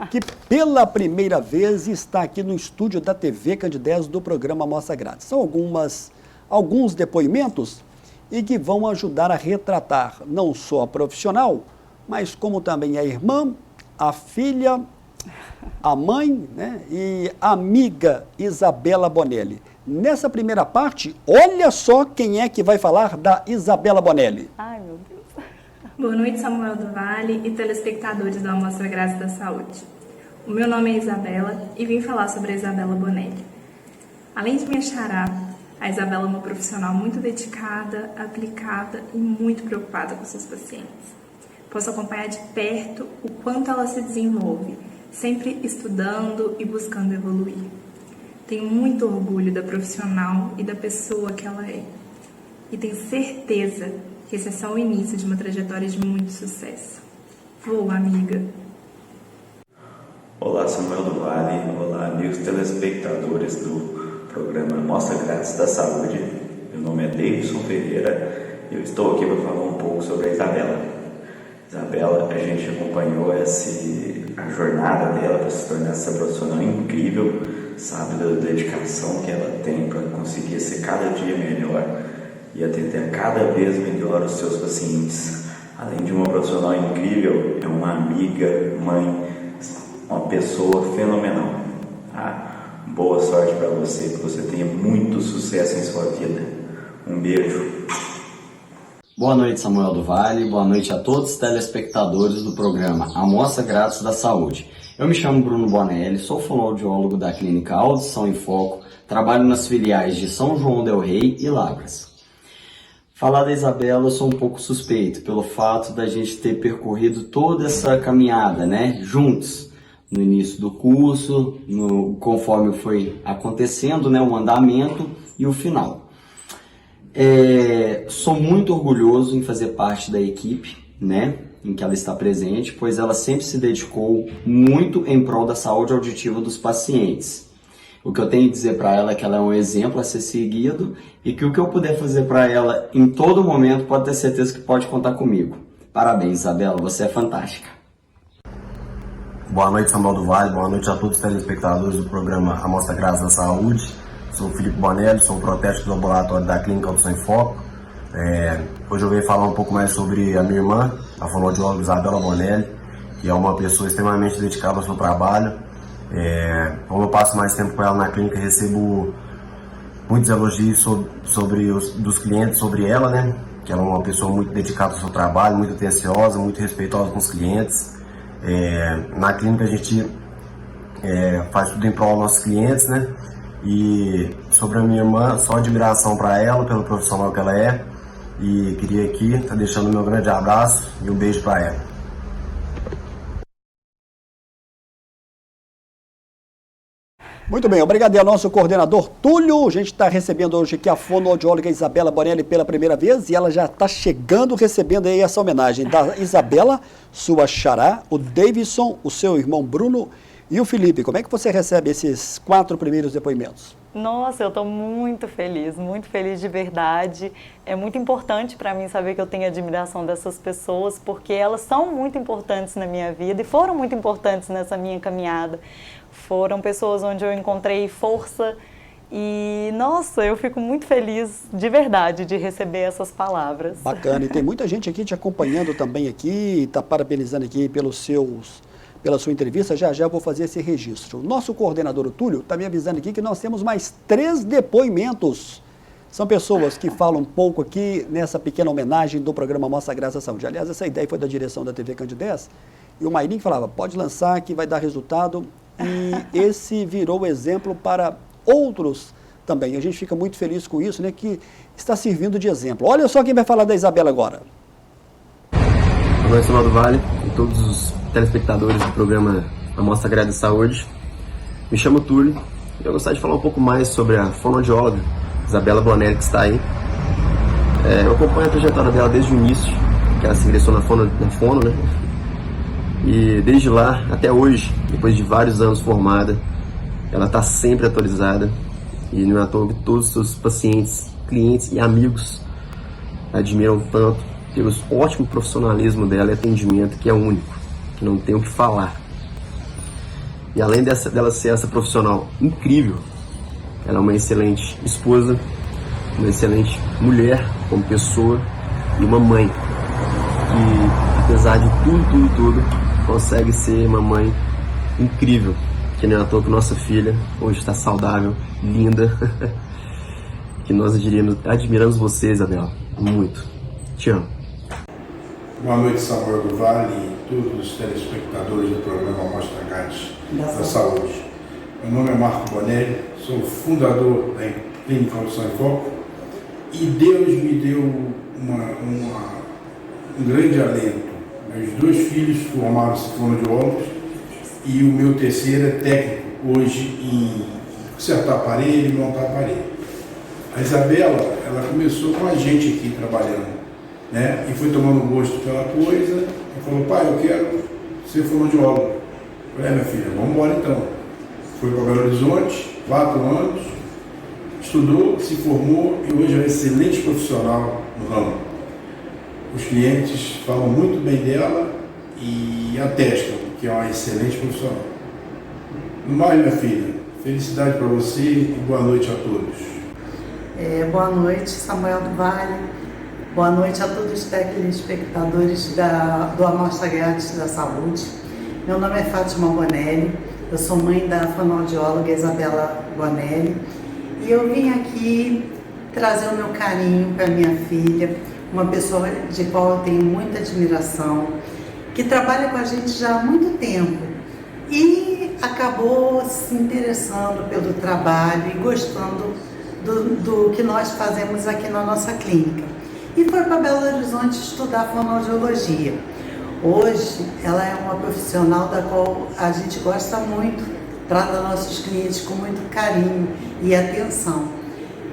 que pela primeira vez está aqui no estúdio da TV Candidez do programa Amostra Grátis. São alguns depoimentos e que vão ajudar a retratar não só a profissional, mas como também a irmã, a filha, a mãe, né, e a amiga Isabela Bonelli. Nessa primeira parte, olha só quem é que vai falar da Isabela Bonelli. Ai, meu Deus. Boa noite, Samuel do Vale e telespectadores da Amostra Grátis da Saúde. O meu nome é Isabela e vim falar sobre a Isabela Bonelli. Além de minha xará, a Isabela é uma profissional muito dedicada, aplicada e muito preocupada com seus pacientes. Posso acompanhar de perto o quanto ela se desenvolve, sempre estudando e buscando evoluir. Tenho muito orgulho da profissional e da pessoa que ela é. E tenho certeza que esse é só o início de uma trajetória de muito sucesso. Voa, amiga! Olá, Samuel do Vale. Olá, amigos telespectadores do programa Amostra Grátis da Saúde. Meu nome é Davidson Ferreira e eu estou aqui para falar um pouco sobre a Isabela. Isabela, a gente acompanhou a jornada dela para se tornar essa profissional incrível, sabe, da dedicação que ela tem para conseguir ser cada dia melhor e atender cada vez melhor os seus pacientes. Além de uma profissional incrível, é uma amiga, mãe, uma pessoa fenomenal. Boa sorte para você, que você tenha muito sucesso em sua vida. Um beijo. Boa noite, Samuel do Vale. Boa noite a todos os telespectadores do programa Amostra Grátis da Saúde. Eu me chamo Bruno Bonelli, sou fonoaudiólogo da Clínica Audição em Foco, trabalho nas filiais de São João del Rei e Lavras. Falar da Isabela, eu sou um pouco suspeito pelo fato da gente ter percorrido toda essa caminhada, né, juntos, no início do curso, conforme foi acontecendo, né, o andamento e o final. Sou muito orgulhoso em fazer parte da equipe, né, em que ela está presente, pois ela sempre se dedicou muito em prol da saúde auditiva dos pacientes. O que eu tenho a dizer para ela é que ela é um exemplo a ser seguido e que o que eu puder fazer para ela em todo momento pode ter certeza que pode contar comigo. Parabéns, Isabela, você é fantástica. Boa noite, Samuel do Vale, boa noite a todos os telespectadores do programa Amostra Grátis da Saúde. Sou o Felipe Bonelli, sou protético do laboratório da Clínica Audição em Foco. Hoje eu venho falar um pouco mais sobre a minha irmã, a fonoaudióloga Isabela Bonelli, que é uma pessoa extremamente dedicada ao seu trabalho. Como eu passo mais tempo com ela na clínica, recebo muitos elogios dos clientes sobre ela, né? Que ela é uma pessoa muito dedicada ao seu trabalho, muito atenciosa, muito respeitosa com os clientes. Na clínica a gente faz tudo em prol dos nossos clientes, né? E sobre a minha irmã, só admiração para ela, pelo profissional que ela é. E queria aqui estar deixando meu grande abraço e um beijo para ela. Muito bem, obrigado ao nosso coordenador Túlio. A gente está recebendo hoje aqui a fonoaudióloga Isabela Bonelli pela primeira vez e ela já está chegando recebendo aí essa homenagem da Isabela, sua xará, o Davidson, o seu irmão Bruno e o Felipe. Como é que você recebe esses 4 primeiros depoimentos? Nossa, eu estou muito feliz de verdade. É muito importante para mim saber que eu tenho admiração dessas pessoas, porque elas são muito importantes na minha vida e foram muito importantes nessa minha caminhada. Foram pessoas onde eu encontrei força e, nossa, eu fico muito feliz de verdade de receber essas palavras. Bacana, e tem muita gente aqui te acompanhando também aqui, está parabenizando aqui pela sua entrevista. Já eu vou fazer esse registro. O nosso coordenador, o Túlio, está me avisando aqui que nós temos mais 3 depoimentos. São pessoas que falam um pouco aqui nessa pequena homenagem do programa Amostra Grátis à Saúde. Aliás, essa ideia foi da direção da TV Candidez e o Mairinho falava, pode lançar que vai dar resultado. E esse virou exemplo para outros também. A gente fica muito feliz com isso, né, que está servindo de exemplo. Olha só quem vai falar da Isabela agora. Boa noite, Samuel do Vale, e todos os telespectadores do programa Amostra Grátis da Saúde. Me chamo Túlio e eu gostaria de falar um pouco mais sobre a fonoaudióloga Isabela Bonelli, que está aí. Eu acompanho a trajetória dela desde o início, que ela se ingressou na fono, né? E desde lá até hoje, depois de vários anos formada, ela está sempre atualizada. E não é à toa que todos os seus pacientes, clientes e amigos admiram tanto pelo ótimo profissionalismo dela e atendimento, que é único, que não tem o que falar. E além dela ser essa profissional incrível, ela é uma excelente esposa, uma excelente mulher como pessoa e uma mãe que, apesar de tudo, consegue ser uma mãe incrível, que não é à toa que nossa filha hoje está saudável, linda, que nós admiramos você, Isabela, muito. Te amo. Boa noite, Samuel do Vale e todos os telespectadores do programa Amostra Grátis da Saúde. Meu nome é Marco Bonelli, sou fundador da Clínica Audição em Foco e Deus me deu um grande alento. Meus 2 filhos formaram-se fonoaudiólogos e o meu terceiro é técnico hoje em consertar aparelho e montar aparelho. A Isabela, ela começou com a gente aqui trabalhando, né? E foi tomando gosto pela coisa e falou: pai, eu quero ser fonoaudiólogo. Eu falei: minha filha, vamos embora então. Foi para Belo Horizonte, 4 anos, estudou, se formou e hoje é um excelente profissional no ramo. Os clientes falam muito bem dela e atestam que é uma excelente profissional. No mais, minha filha, felicidade para você e boa noite a todos. Boa noite, Samuel do Vale. Boa noite a todos os telespectadores do Amostra Grátis da Saúde. Meu nome é Fátima Bonelli, eu sou mãe da fonoaudióloga Isabela Bonelli e eu vim aqui trazer o meu carinho para minha filha, uma pessoa de qual eu tenho muita admiração, que trabalha com a gente já há muito tempo e acabou se interessando pelo trabalho e gostando do que nós fazemos aqui na nossa clínica. E foi para Belo Horizonte estudar fonoaudiologia. Hoje, ela é uma profissional da qual a gente gosta muito, trata nossos clientes com muito carinho e atenção.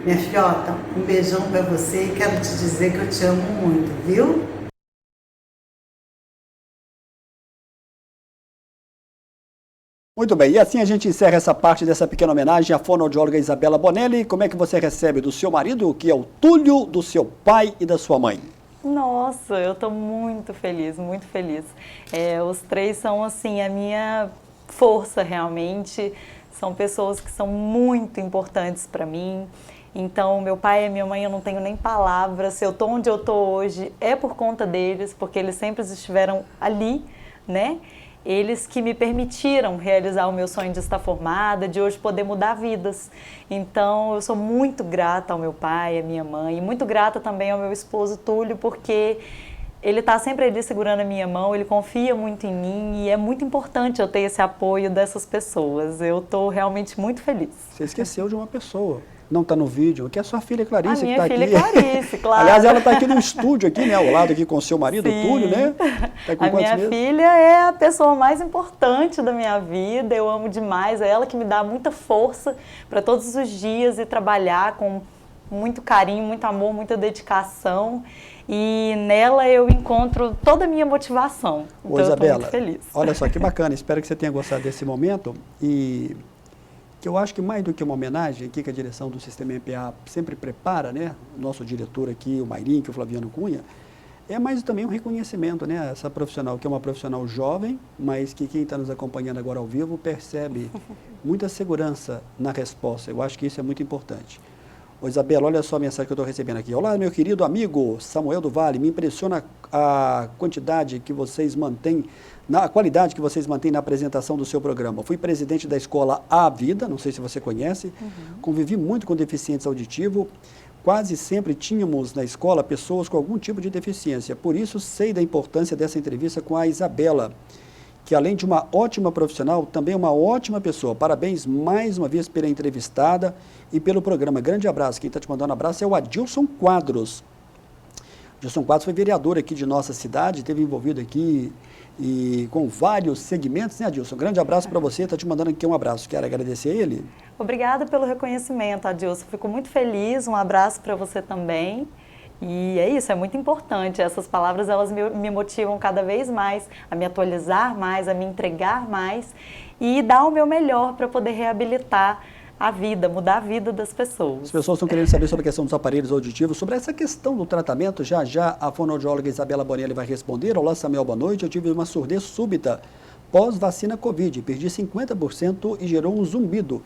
Minha filhota, um beijão para você e quero te dizer que eu te amo muito, viu? Muito bem, e assim a gente encerra essa parte dessa pequena homenagem à fonoaudióloga Isabela Bonelli. Como é que você recebe do seu marido, que é o Túlio, do seu pai e da sua mãe? Nossa, eu estou muito feliz, muito feliz. Os 3 são, assim, a minha força, realmente. São pessoas que são muito importantes para mim. Então, meu pai e minha mãe, eu não tenho nem palavras. Se eu estou onde eu estou hoje, é por conta deles, porque eles sempre estiveram ali, né? Eles que me permitiram realizar o meu sonho de estar formada, de hoje poder mudar vidas. Então, eu sou muito grata ao meu pai, à minha mãe, e muito grata também ao meu esposo Túlio, porque ele está sempre ali segurando a minha mão, ele confia muito em mim e é muito importante eu ter esse apoio dessas pessoas. Eu estou realmente muito feliz. Você esqueceu de uma pessoa. Não está no vídeo, que é a sua filha Clarice, a que está aqui. Minha filha Clarice, claro. Aliás, ela está aqui no estúdio, aqui, né, ao lado aqui com o seu marido, Sim. Túlio, né? Tá com a quantos minha meses? filha é a pessoa mais importante da minha vida, eu amo demais, é ela que me dá muita força para todos os dias e trabalhar com muito carinho, muito amor, muita dedicação. E nela eu encontro toda a minha motivação. Então, Isabela, eu estou muito feliz. Olha só que bacana, espero que você tenha gostado desse momento e que eu acho que mais do que uma homenagem aqui que a direção do Sistema MPA sempre prepara, né, o noso diretor aqui, o Mairim, que é o Flaviano Cunha, é mais também um reconhecimento, né, essa profissional, que é uma profissional jovem, mas que quem está nos acompanhando agora ao vivo percebe muita segurança na resposta. Eu acho que isso é muito importante. Ô Isabela, olha só a mensagem que eu estou recebendo aqui. Olá, meu querido amigo Samuel do Vale, me impressiona a quantidade que vocês mantêm, a qualidade que vocês mantêm na apresentação do seu programa. Fui presidente da escola A Vida, não sei se você conhece, convivi muito com deficientes auditivos, quase sempre tínhamos na escola pessoas com algum tipo de deficiência, por isso sei da importância dessa entrevista com a Isabela, que além de uma ótima profissional, também é uma ótima pessoa. Parabéns mais uma vez pela entrevistada e pelo programa. Grande abraço. Quem está te mandando um abraço é o Adilson Quadros. Adilson Quadros foi vereador aqui de nossa cidade, esteve envolvido aqui e com vários segmentos, né, Adilson? Grande abraço para você, está te mandando aqui um abraço. Quero agradecer a ele. Obrigada pelo reconhecimento, Adilson. Fico muito feliz. Um abraço para você também. E é isso, é muito importante. Essas palavras, elas me motivam cada vez mais a me atualizar mais, a me entregar mais e dar o meu melhor para poder reabilitar a vida, mudar a vida das pessoas. As pessoas estão querendo saber sobre a questão dos aparelhos auditivos, sobre essa questão do tratamento. Já a fonoaudióloga Isabela Bonelli vai responder. Olá, Samuel, boa noite. Eu tive uma surdez súbita pós-vacina Covid. Perdi 50% e gerou um zumbido.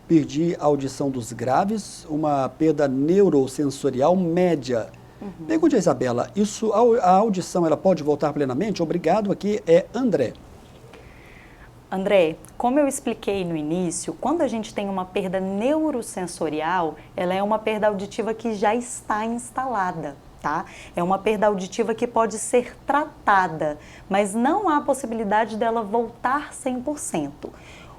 Perdi a audição dos graves, uma perda neurosensorial média. Pergunte a Isabela, a audição ela pode voltar plenamente? Obrigado, aqui é André. André, como eu expliquei no início, quando a gente tem uma perda neurosensorial, ela é uma perda auditiva que já está instalada, tá? É uma perda auditiva que pode ser tratada, mas não há possibilidade dela voltar 100%.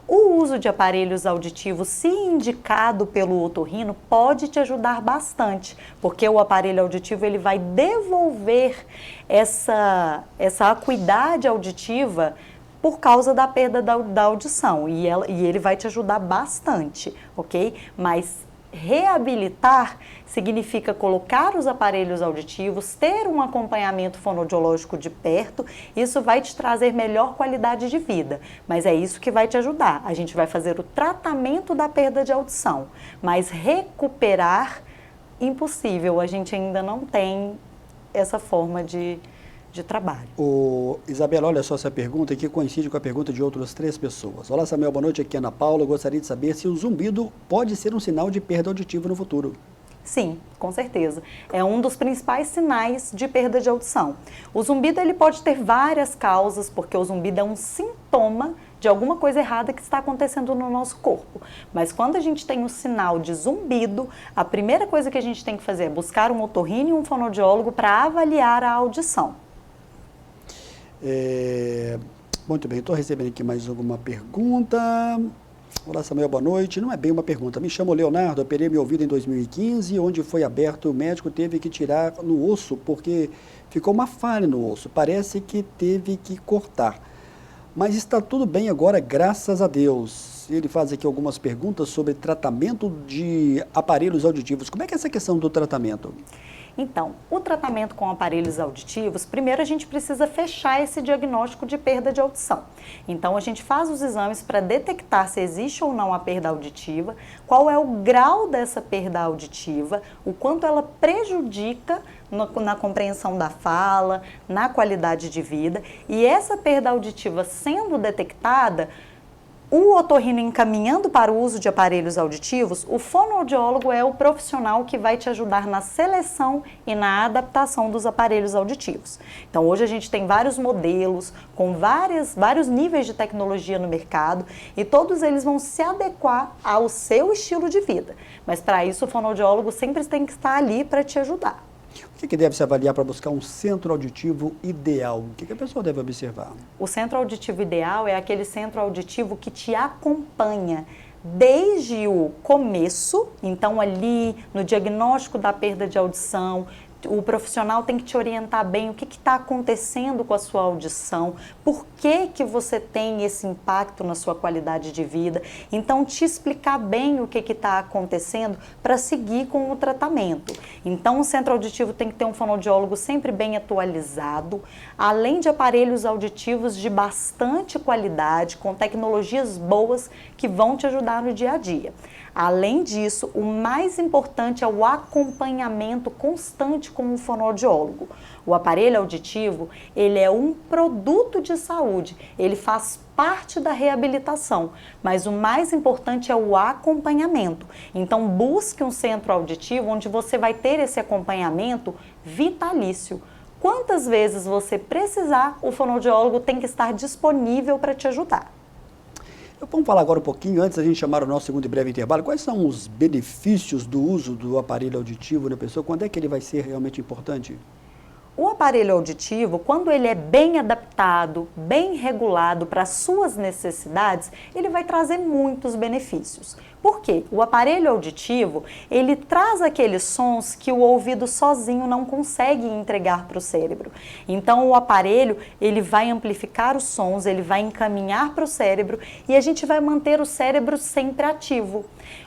O uso de aparelhos auditivos, se indicado pelo otorrino, pode te ajudar bastante, porque o aparelho auditivo ele vai devolver essa acuidade auditiva por causa da perda da audição e ele vai te ajudar bastante, ok? Mas reabilitar significa colocar os aparelhos auditivos, ter um acompanhamento fonoaudiológico de perto, isso vai te trazer melhor qualidade de vida, mas é isso que vai te ajudar. A gente vai fazer o tratamento da perda de audição, mas recuperar, impossível, a gente ainda não tem essa forma de trabalho. Isabela, olha só essa pergunta aqui, coincide com a pergunta de outras 3 pessoas. Olá, Samuel, boa noite, aqui é Ana Paula. Eu gostaria de saber se o zumbido pode ser um sinal de perda auditiva no futuro. Sim, com certeza. É um dos principais sinais de perda de audição. O zumbido ele pode ter várias causas, porque o zumbido é um sintoma de alguma coisa errada que está acontecendo no nosso corpo. Mas quando a gente tem um sinal de zumbido, a primeira coisa que a gente tem que fazer é buscar um otorrino e um fonoaudiólogo para avaliar a audição. Muito bem, estou recebendo aqui mais alguma pergunta. Olá, Samuel, boa noite. Não é bem uma pergunta. Me chamo Leonardo, operei meu ouvido em 2015, onde foi aberto, o médico teve que tirar no osso, porque ficou uma falha no osso. Parece que teve que cortar. Mas está tudo bem agora, graças a Deus. Ele faz aqui algumas perguntas sobre tratamento de aparelhos auditivos. Como é que é essa questão do tratamento? Então, o tratamento com aparelhos auditivos, primeiro a gente precisa fechar esse diagnóstico de perda de audição. Então, a gente faz os exames para detectar se existe ou não a perda auditiva, qual é o grau dessa perda auditiva, o quanto ela prejudica na compreensão da fala, na qualidade de vida. E essa perda auditiva sendo detectada, o otorrino encaminhando para o uso de aparelhos auditivos, o fonoaudiólogo é o profissional que vai te ajudar na seleção e na adaptação dos aparelhos auditivos. Então, hoje a gente tem vários modelos com vários níveis de tecnologia no mercado e todos eles vão se adequar ao seu estilo de vida. Mas para isso o fonoaudiólogo sempre tem que estar ali para te ajudar. O que deve se avaliar para buscar um centro auditivo ideal? O que a pessoa deve observar? O centro auditivo ideal é aquele centro auditivo que te acompanha desde o começo, então ali no diagnóstico da perda de audição, o profissional tem que te orientar bem o que está acontecendo com a sua audição, por que você tem esse impacto na sua qualidade de vida. Então, te explicar bem o que está acontecendo para seguir com o tratamento. Então, o centro auditivo tem que ter um fonoaudiólogo sempre bem atualizado, além de aparelhos auditivos de bastante qualidade, com tecnologias boas que vão te ajudar no dia a dia. Além disso, o mais importante é o acompanhamento constante com o fonoaudiólogo. O aparelho auditivo, ele é um produto de saúde, ele faz parte da reabilitação, mas o mais importante é o acompanhamento. Então, busque um centro auditivo onde você vai ter esse acompanhamento vitalício. Quantas vezes você precisar, o fonoaudiólogo tem que estar disponível para te ajudar. Vamos falar agora um pouquinho, antes da gente chamar o nosso segundo e breve intervalo, quais são os benefícios do uso do aparelho auditivo na pessoa? Quando é que ele vai ser realmente importante? O aparelho auditivo, quando ele é bem adaptado, bem regulado para as suas necessidades, ele vai trazer muitos benefícios. Por quê? O aparelho auditivo, ele traz aqueles sons que o ouvido sozinho não consegue entregar para o cérebro. Então, o aparelho, ele vai amplificar os sons, ele vai encaminhar para o cérebro e a gente vai manter o cérebro sempre ativo.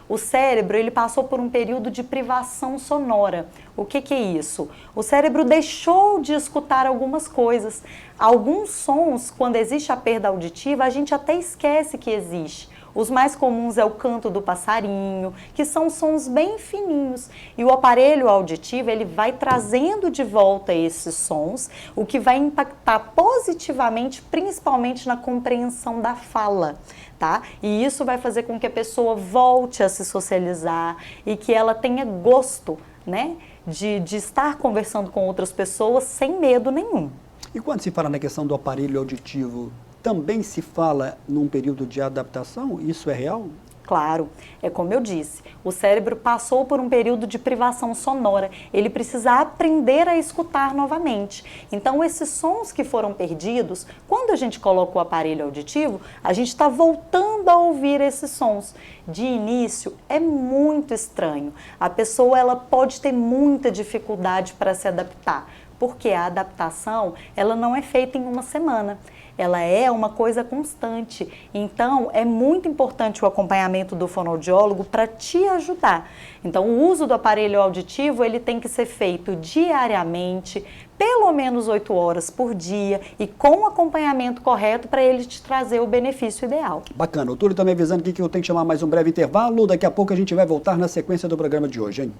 O cérebro, ele passou por um período de privação sonora. O que é isso? O cérebro deixou de escutar algumas coisas. Alguns sons, quando existe a perda auditiva, a gente até esquece que existe. Os mais comuns é o canto do passarinho, que são sons bem fininhos. E o aparelho auditivo, ele vai trazendo de volta esses sons, o que vai impactar positivamente, principalmente na compreensão da fala, tá? E isso vai fazer com que a pessoa volte a se socializar e que ela tenha gosto, né, de estar conversando com outras pessoas sem medo nenhum. E quando se fala na questão do aparelho auditivo, também se fala num período de adaptação? Isso é real? Claro, é como eu disse, o cérebro passou por um período de privação sonora, ele precisa aprender a escutar novamente. Então, esses sons que foram perdidos, quando a gente coloca o aparelho auditivo, a gente está voltando a ouvir esses sons. De início, é muito estranho. A pessoa ela pode ter muita dificuldade para se adaptar, porque a adaptação ela não é feita em uma semana. Ela é uma coisa constante. Então, é muito importante o acompanhamento do fonoaudiólogo para te ajudar. Então, o uso do aparelho auditivo, ele tem que ser feito diariamente, pelo menos 8 horas por dia e com o acompanhamento correto para ele te trazer o benefício ideal. Bacana. O Túlio está me avisando aqui que eu tenho que chamar mais um breve intervalo. Daqui a pouco a gente vai voltar na sequência do programa de hoje, hein?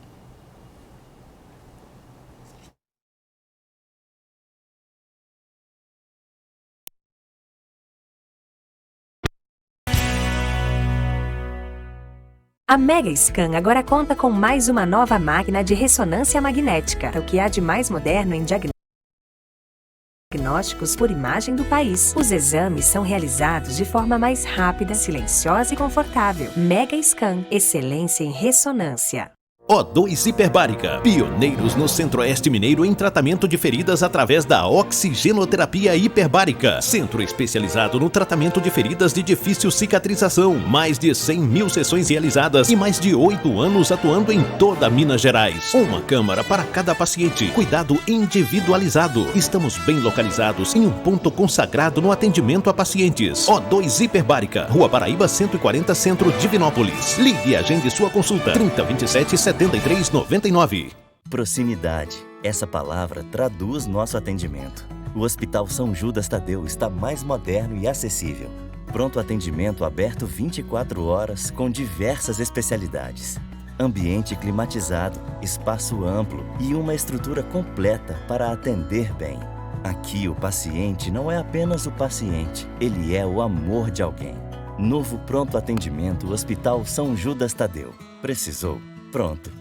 A Mega Scan agora conta com mais uma nova máquina de ressonância magnética, o que há de mais moderno em diagnósticos por imagem do país. Os exames são realizados de forma mais rápida, silenciosa e confortável. Mega Scan, excelência em ressonância. O2 Hiperbárica, pioneiros no Centro-Oeste Mineiro em tratamento de feridas através da oxigenoterapia hiperbárica. Centro especializado no tratamento de feridas de difícil cicatrização. Mais de 100.000 sessões realizadas e mais de 8 anos atuando em toda Minas Gerais. Uma câmara para cada paciente. Cuidado individualizado. Estamos bem localizados em um ponto consagrado no atendimento a pacientes. O2 Hiperbárica, Rua Paraíba 140, Centro, Divinópolis. Ligue e agende sua consulta. 3027 7399. Proximidade. Essa palavra traduz nosso atendimento. O Hospital São Judas Tadeu está mais moderno e acessível. Pronto atendimento aberto 24 horas com diversas especialidades. Ambiente climatizado, espaço amplo e uma estrutura completa para atender bem. Aqui o paciente não é apenas o paciente, ele é o amor de alguém. Novo pronto atendimento Hospital São Judas Tadeu. Precisou? Pronto.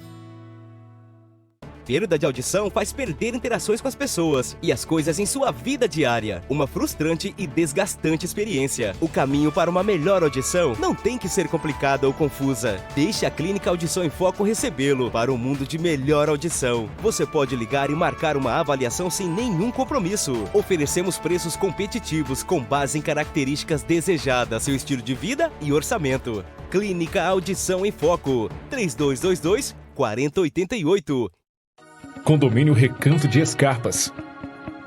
Perda de audição faz perder interações com as pessoas e as coisas em sua vida diária. Uma frustrante e desgastante experiência. O caminho para uma melhor audição não tem que ser complicada ou confusa. Deixe a Clínica Audição em Foco recebê-lo para um mundo de melhor audição. Você pode ligar e marcar uma avaliação sem nenhum compromisso. Oferecemos preços competitivos com base em características desejadas, seu estilo de vida e orçamento. Clínica Audição em Foco. 3222-4088. Condomínio Recanto de Escarpas.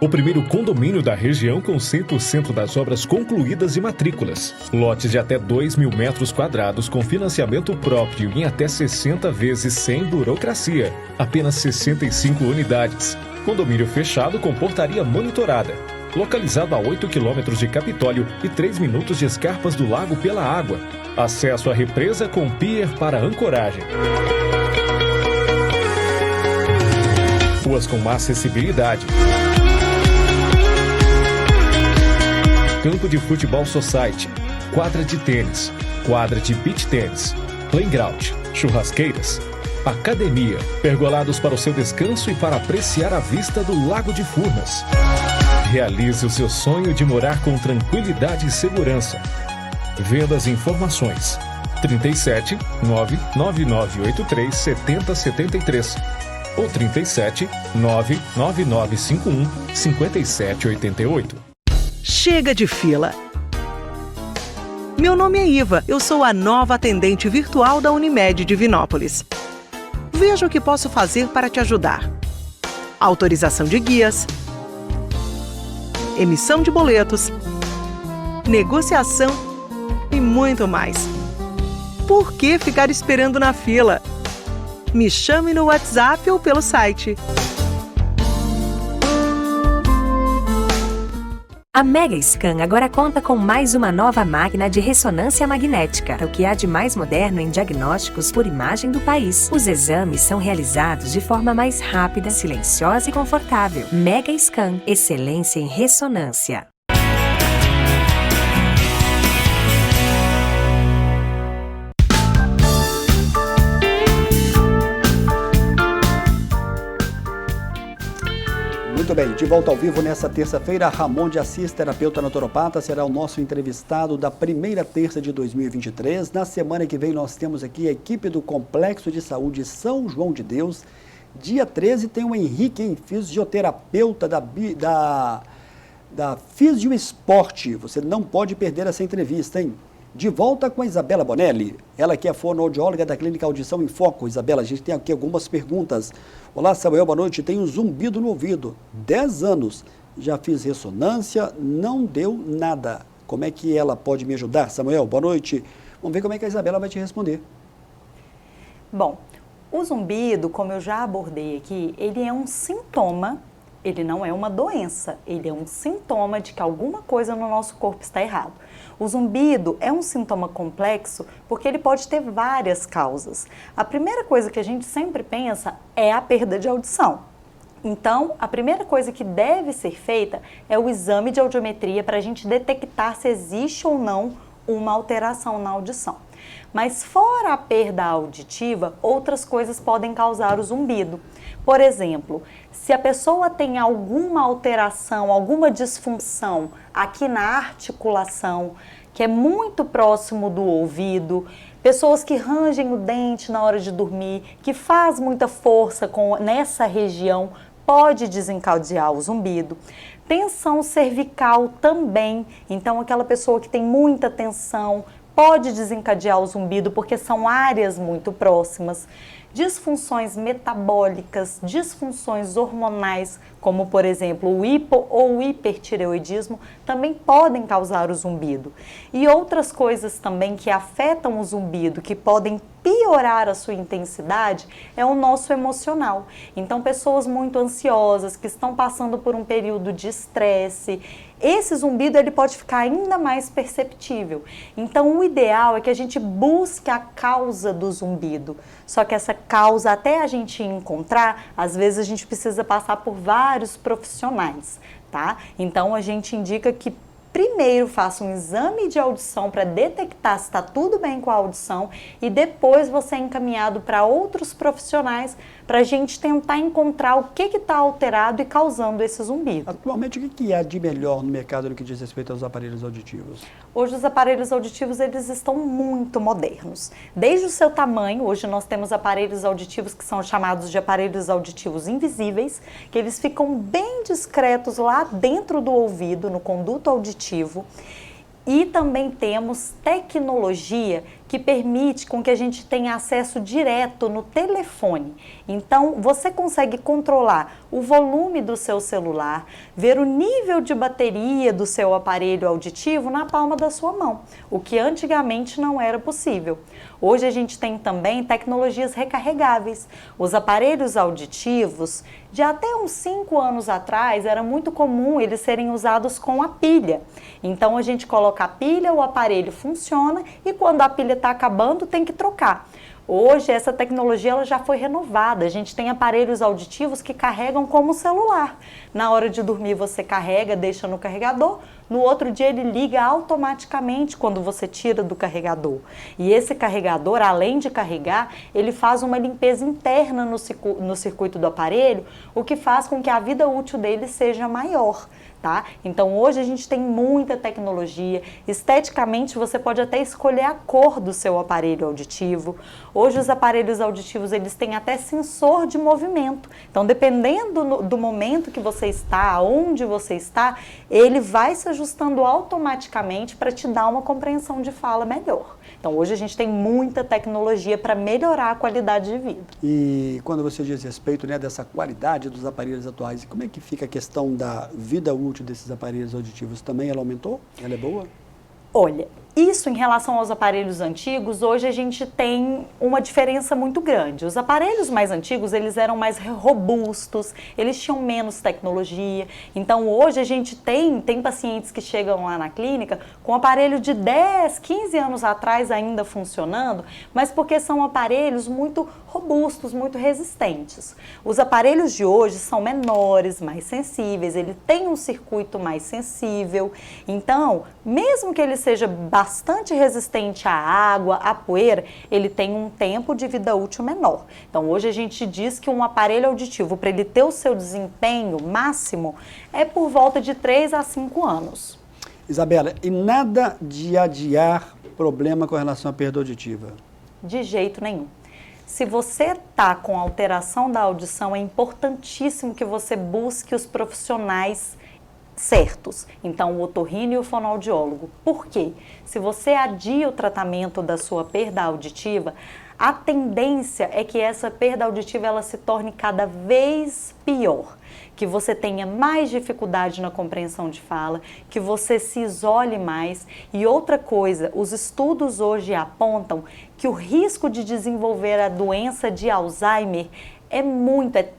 O primeiro condomínio da região com 100% das obras concluídas e matrículas. Lotes de até 2.000 metros quadrados com financiamento próprio em até 60 vezes sem burocracia. Apenas 65 unidades. Condomínio fechado com portaria monitorada. Localizado a 8 quilômetros de Capitólio e 3 minutos de Escarpas do Lago pela água. Acesso à represa com pier para ancoragem. Ruas com má acessibilidade. Campo de futebol society, quadra de tênis, quadra de beach tênis, playground, churrasqueiras, academia, pergolados para o seu descanso e para apreciar a vista do Lago de Furnas. Realize o seu sonho de morar com tranquilidade e segurança. Vendas e informações 37 99983 7073 ou 37 99951 5788. Chega de fila. Meu nome é Iva, eu sou a nova atendente virtual da Unimed Divinópolis. Veja o que posso fazer para te ajudar. Autorização de guias, emissão de boletos, negociação e muito mais. Por que ficar esperando na fila? Me chame no WhatsApp ou pelo site. A Mega Scan agora conta com mais uma nova máquina de ressonância magnética, o que há de mais moderno em diagnósticos por imagem do país. Os exames são realizados de forma mais rápida, silenciosa e confortável. Mega Scan, excelência em ressonância. Muito bem, de volta ao vivo nessa terça-feira, Ramon de Assis, terapeuta naturopata, será o nosso entrevistado da primeira terça de 2023. Na semana que vem nós temos aqui a equipe do Complexo de São João de Deus. Dia 13 tem o Henrique, fisioterapeuta da Fisioesporte. Você não pode perder essa entrevista, hein? De volta com a Isabela Bonelli, ela que é fonoaudióloga da Clínica Audição em Foco. Isabela, a gente tem aqui algumas perguntas. Olá, Samuel, boa noite. Tenho um zumbido no ouvido, 10 anos. Já fiz ressonância, não deu nada. Como é que ela pode me ajudar? Samuel, boa noite. Vamos ver como é que a Isabela vai te responder. Bom, o zumbido, como eu já abordei aqui, ele é um sintoma, ele não é uma doença, ele é um sintoma de que alguma coisa no nosso corpo está errado. O zumbido é um sintoma complexo porque ele pode ter várias causas. A primeira coisa que a gente sempre pensa é a perda de audição. Então, a primeira coisa que deve ser feita é o exame de audiometria para a gente detectar se existe ou não uma alteração na audição. Mas fora a perda auditiva, outras coisas podem causar o zumbido. Por exemplo, se a pessoa tem alguma alteração, alguma disfunção aqui na articulação, que é muito próximo do ouvido, pessoas que rangem o dente na hora de dormir, que faz muita força nessa região, pode desencadear o zumbido. Tensão cervical também, então aquela pessoa que tem muita tensão pode desencadear o zumbido porque são áreas muito próximas. Disfunções metabólicas, disfunções hormonais, como por exemplo o hipo ou o hipertireoidismo, também podem causar o zumbido. E outras coisas também que afetam o zumbido, que podem piorar a sua intensidade, é o nosso emocional. Então, pessoas muito ansiosas, que estão passando por um período de estresse, esse zumbido ele pode ficar ainda mais perceptível. Então, o ideal é que a gente busque a causa do zumbido. Só que essa causa, até a gente encontrar, às vezes a gente precisa passar por vários profissionais, tá? Então, a gente indica que primeiro faça um exame de audição para detectar se está tudo bem com a audição e depois você é encaminhado para outros profissionais para a gente tentar encontrar o que está alterado e causando esse zumbido. Atualmente, o que há de melhor no mercado no que diz respeito aos aparelhos auditivos? Hoje os aparelhos auditivos eles estão muito modernos. Desde o seu tamanho, hoje nós temos aparelhos auditivos que são chamados de aparelhos auditivos invisíveis, que eles ficam bem discretos lá dentro do ouvido, no conduto auditivo. E também temos tecnologia que permite com que a gente tenha acesso direto no telefone. Então, você consegue controlar o volume do seu celular, ver o nível de bateria do seu aparelho auditivo na palma da sua mão, o que antigamente não era possível. Hoje a gente tem também tecnologias recarregáveis. Os aparelhos auditivos, de até uns 5 anos atrás, era muito comum eles serem usados com a pilha. Então, a gente coloca a pilha, o aparelho funciona e quando a pilha está acabando, tem que trocar. Hoje, essa tecnologia ela já foi renovada. A gente tem aparelhos auditivos que carregam como celular. Na hora de dormir, você carrega, deixa no carregador. No outro dia, ele liga automaticamente quando você tira do carregador. E esse carregador, além de carregar, ele faz uma limpeza interna no circuito do aparelho, o que faz com que a vida útil dele seja maior. Tá? Então hoje a gente tem muita tecnologia, esteticamente você pode até escolher a cor do seu aparelho auditivo. Hoje os aparelhos auditivos eles têm até sensor de movimento, então dependendo do momento que você está, onde você está, ele vai se ajustar ajustando automaticamente para te dar uma compreensão de fala melhor. Então hoje a gente tem muita tecnologia para melhorar a qualidade de vida. E quando você diz respeito, né, dessa qualidade dos aparelhos atuais, como é que fica a questão da vida útil desses aparelhos auditivos? Também ela aumentou? Ela é boa? Olha, isso em relação aos aparelhos antigos, hoje a gente tem uma diferença muito grande. Os aparelhos mais antigos, eles eram mais robustos, eles tinham menos tecnologia. Então hoje a gente tem pacientes que chegam lá na clínica com aparelho de 10, 15 anos atrás ainda funcionando, mas porque são aparelhos muito robustos, muito resistentes. Os aparelhos de hoje são menores, mais sensíveis, ele tem um circuito mais sensível. Então, mesmo que ele seja bastante resistente à água, à poeira, ele tem um tempo de vida útil menor. Então hoje a gente diz que um aparelho auditivo, para ele ter o seu desempenho máximo, é por volta de 3 a 5 anos. Isabela, e nada de adiar problema com relação à perda auditiva? De jeito nenhum. Se você está com alteração da audição, é importantíssimo que você busque os profissionais certos. Então, o otorrino e o fonoaudiólogo. Por quê? Se você adia o tratamento da sua perda auditiva, a tendência é que essa perda auditiva ela se torne cada vez pior, que você tenha mais dificuldade na compreensão de fala, que você se isole mais. E outra coisa, os estudos hoje apontam que o risco de desenvolver a doença de Alzheimer é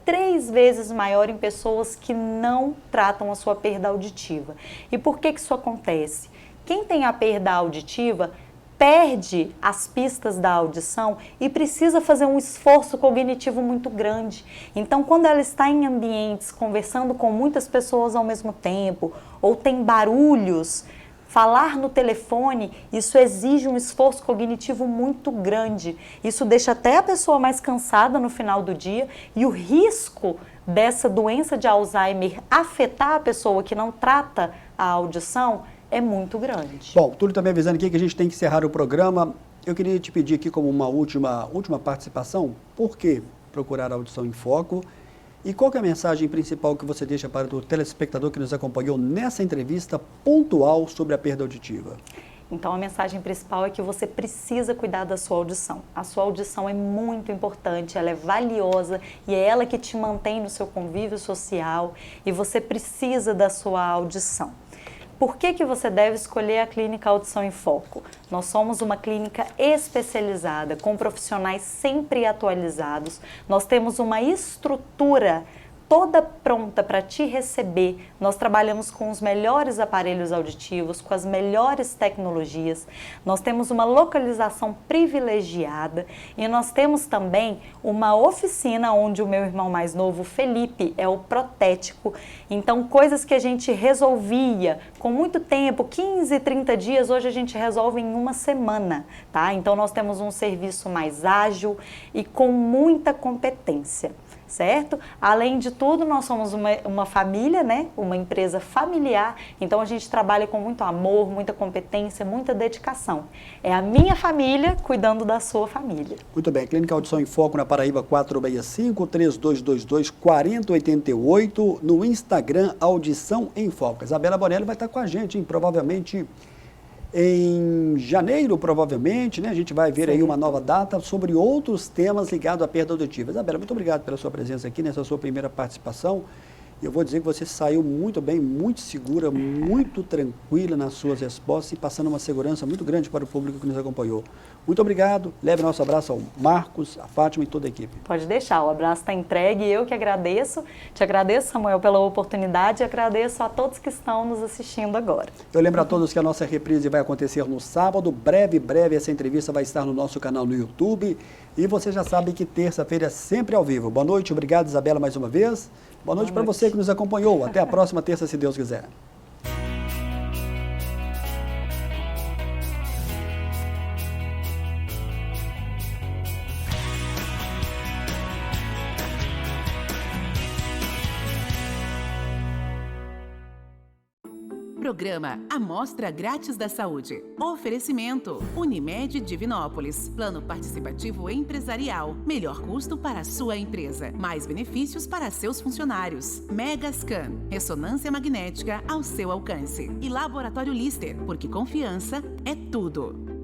3 vezes maior em pessoas que não tratam a sua perda auditiva. E por que isso acontece? Quem tem a perda auditiva perde as pistas da audição e precisa fazer um esforço cognitivo muito grande. Então, quando ela está em ambientes conversando com muitas pessoas ao mesmo tempo, ou tem barulhos, falar no telefone, isso exige um esforço cognitivo muito grande. Isso deixa até a pessoa mais cansada no final do dia, e o risco dessa doença de Alzheimer afetar a pessoa que não trata a audição é muito grande. Bom, Túlio também avisando aqui que a gente tem que encerrar o programa. Eu queria te pedir aqui como uma última participação, por que procurar a Audição em Foco? E qual que é a mensagem principal que você deixa para o telespectador que nos acompanhou nessa entrevista pontual sobre a perda auditiva? Então, a mensagem principal é que você precisa cuidar da sua audição. A sua audição é muito importante, ela é valiosa e é ela que te mantém no seu convívio social, e você precisa da sua audição. Por que você deve escolher a Clínica Audição em Foco? Nós somos uma clínica especializada, com profissionais sempre atualizados. Nós temos uma estrutura toda pronta para te receber. Nós trabalhamos com os melhores aparelhos auditivos, com as melhores tecnologias. Nós temos uma localização privilegiada e nós temos também uma oficina onde o meu irmão mais novo, Felipe, é o protético. Então, coisas que a gente resolvia com muito tempo, 15, 30 dias, hoje a gente resolve em uma semana, tá? Então, nós temos um serviço mais ágil e com muita competência. Certo? Além de tudo, nós somos uma família, né? Uma empresa familiar, então a gente trabalha com muito amor, muita competência, muita dedicação. É a minha família cuidando da sua família. Muito bem, Clínica Audição em Foco na Paraíba 465-3222-4088, no Instagram Audição em Foco. Isabela Bonelli vai estar com a gente, hein? Provavelmente em janeiro, provavelmente, né? A gente vai ver aí uma nova data sobre outros temas ligados à perda auditiva. Isabela, muito obrigado pela sua presença aqui nessa sua primeira participação. Eu vou dizer que você saiu muito bem, muito segura, muito tranquila nas suas respostas e passando uma segurança muito grande para o público que nos acompanhou. Muito obrigado. Leve nosso abraço ao Marcos, a Fátima e toda a equipe. Pode deixar, o abraço está entregue e eu que agradeço. Te agradeço, Samuel, pela oportunidade e agradeço a todos que estão nos assistindo agora. Eu lembro a todos que a nossa reprise vai acontecer no sábado. Breve essa entrevista vai estar no nosso canal no YouTube. E você já sabe que terça-feira é sempre ao vivo. Boa noite, obrigado, Isabela, mais uma vez. Boa noite para você que nos acompanhou. Até a próxima terça, se Deus quiser. Programa Amostra Grátis da Saúde. Oferecimento Unimed Divinópolis. Plano participativo empresarial. Melhor custo para a sua empresa. Mais benefícios para seus funcionários. Megascan. Ressonância magnética ao seu alcance. E Laboratório Lister, porque confiança é tudo.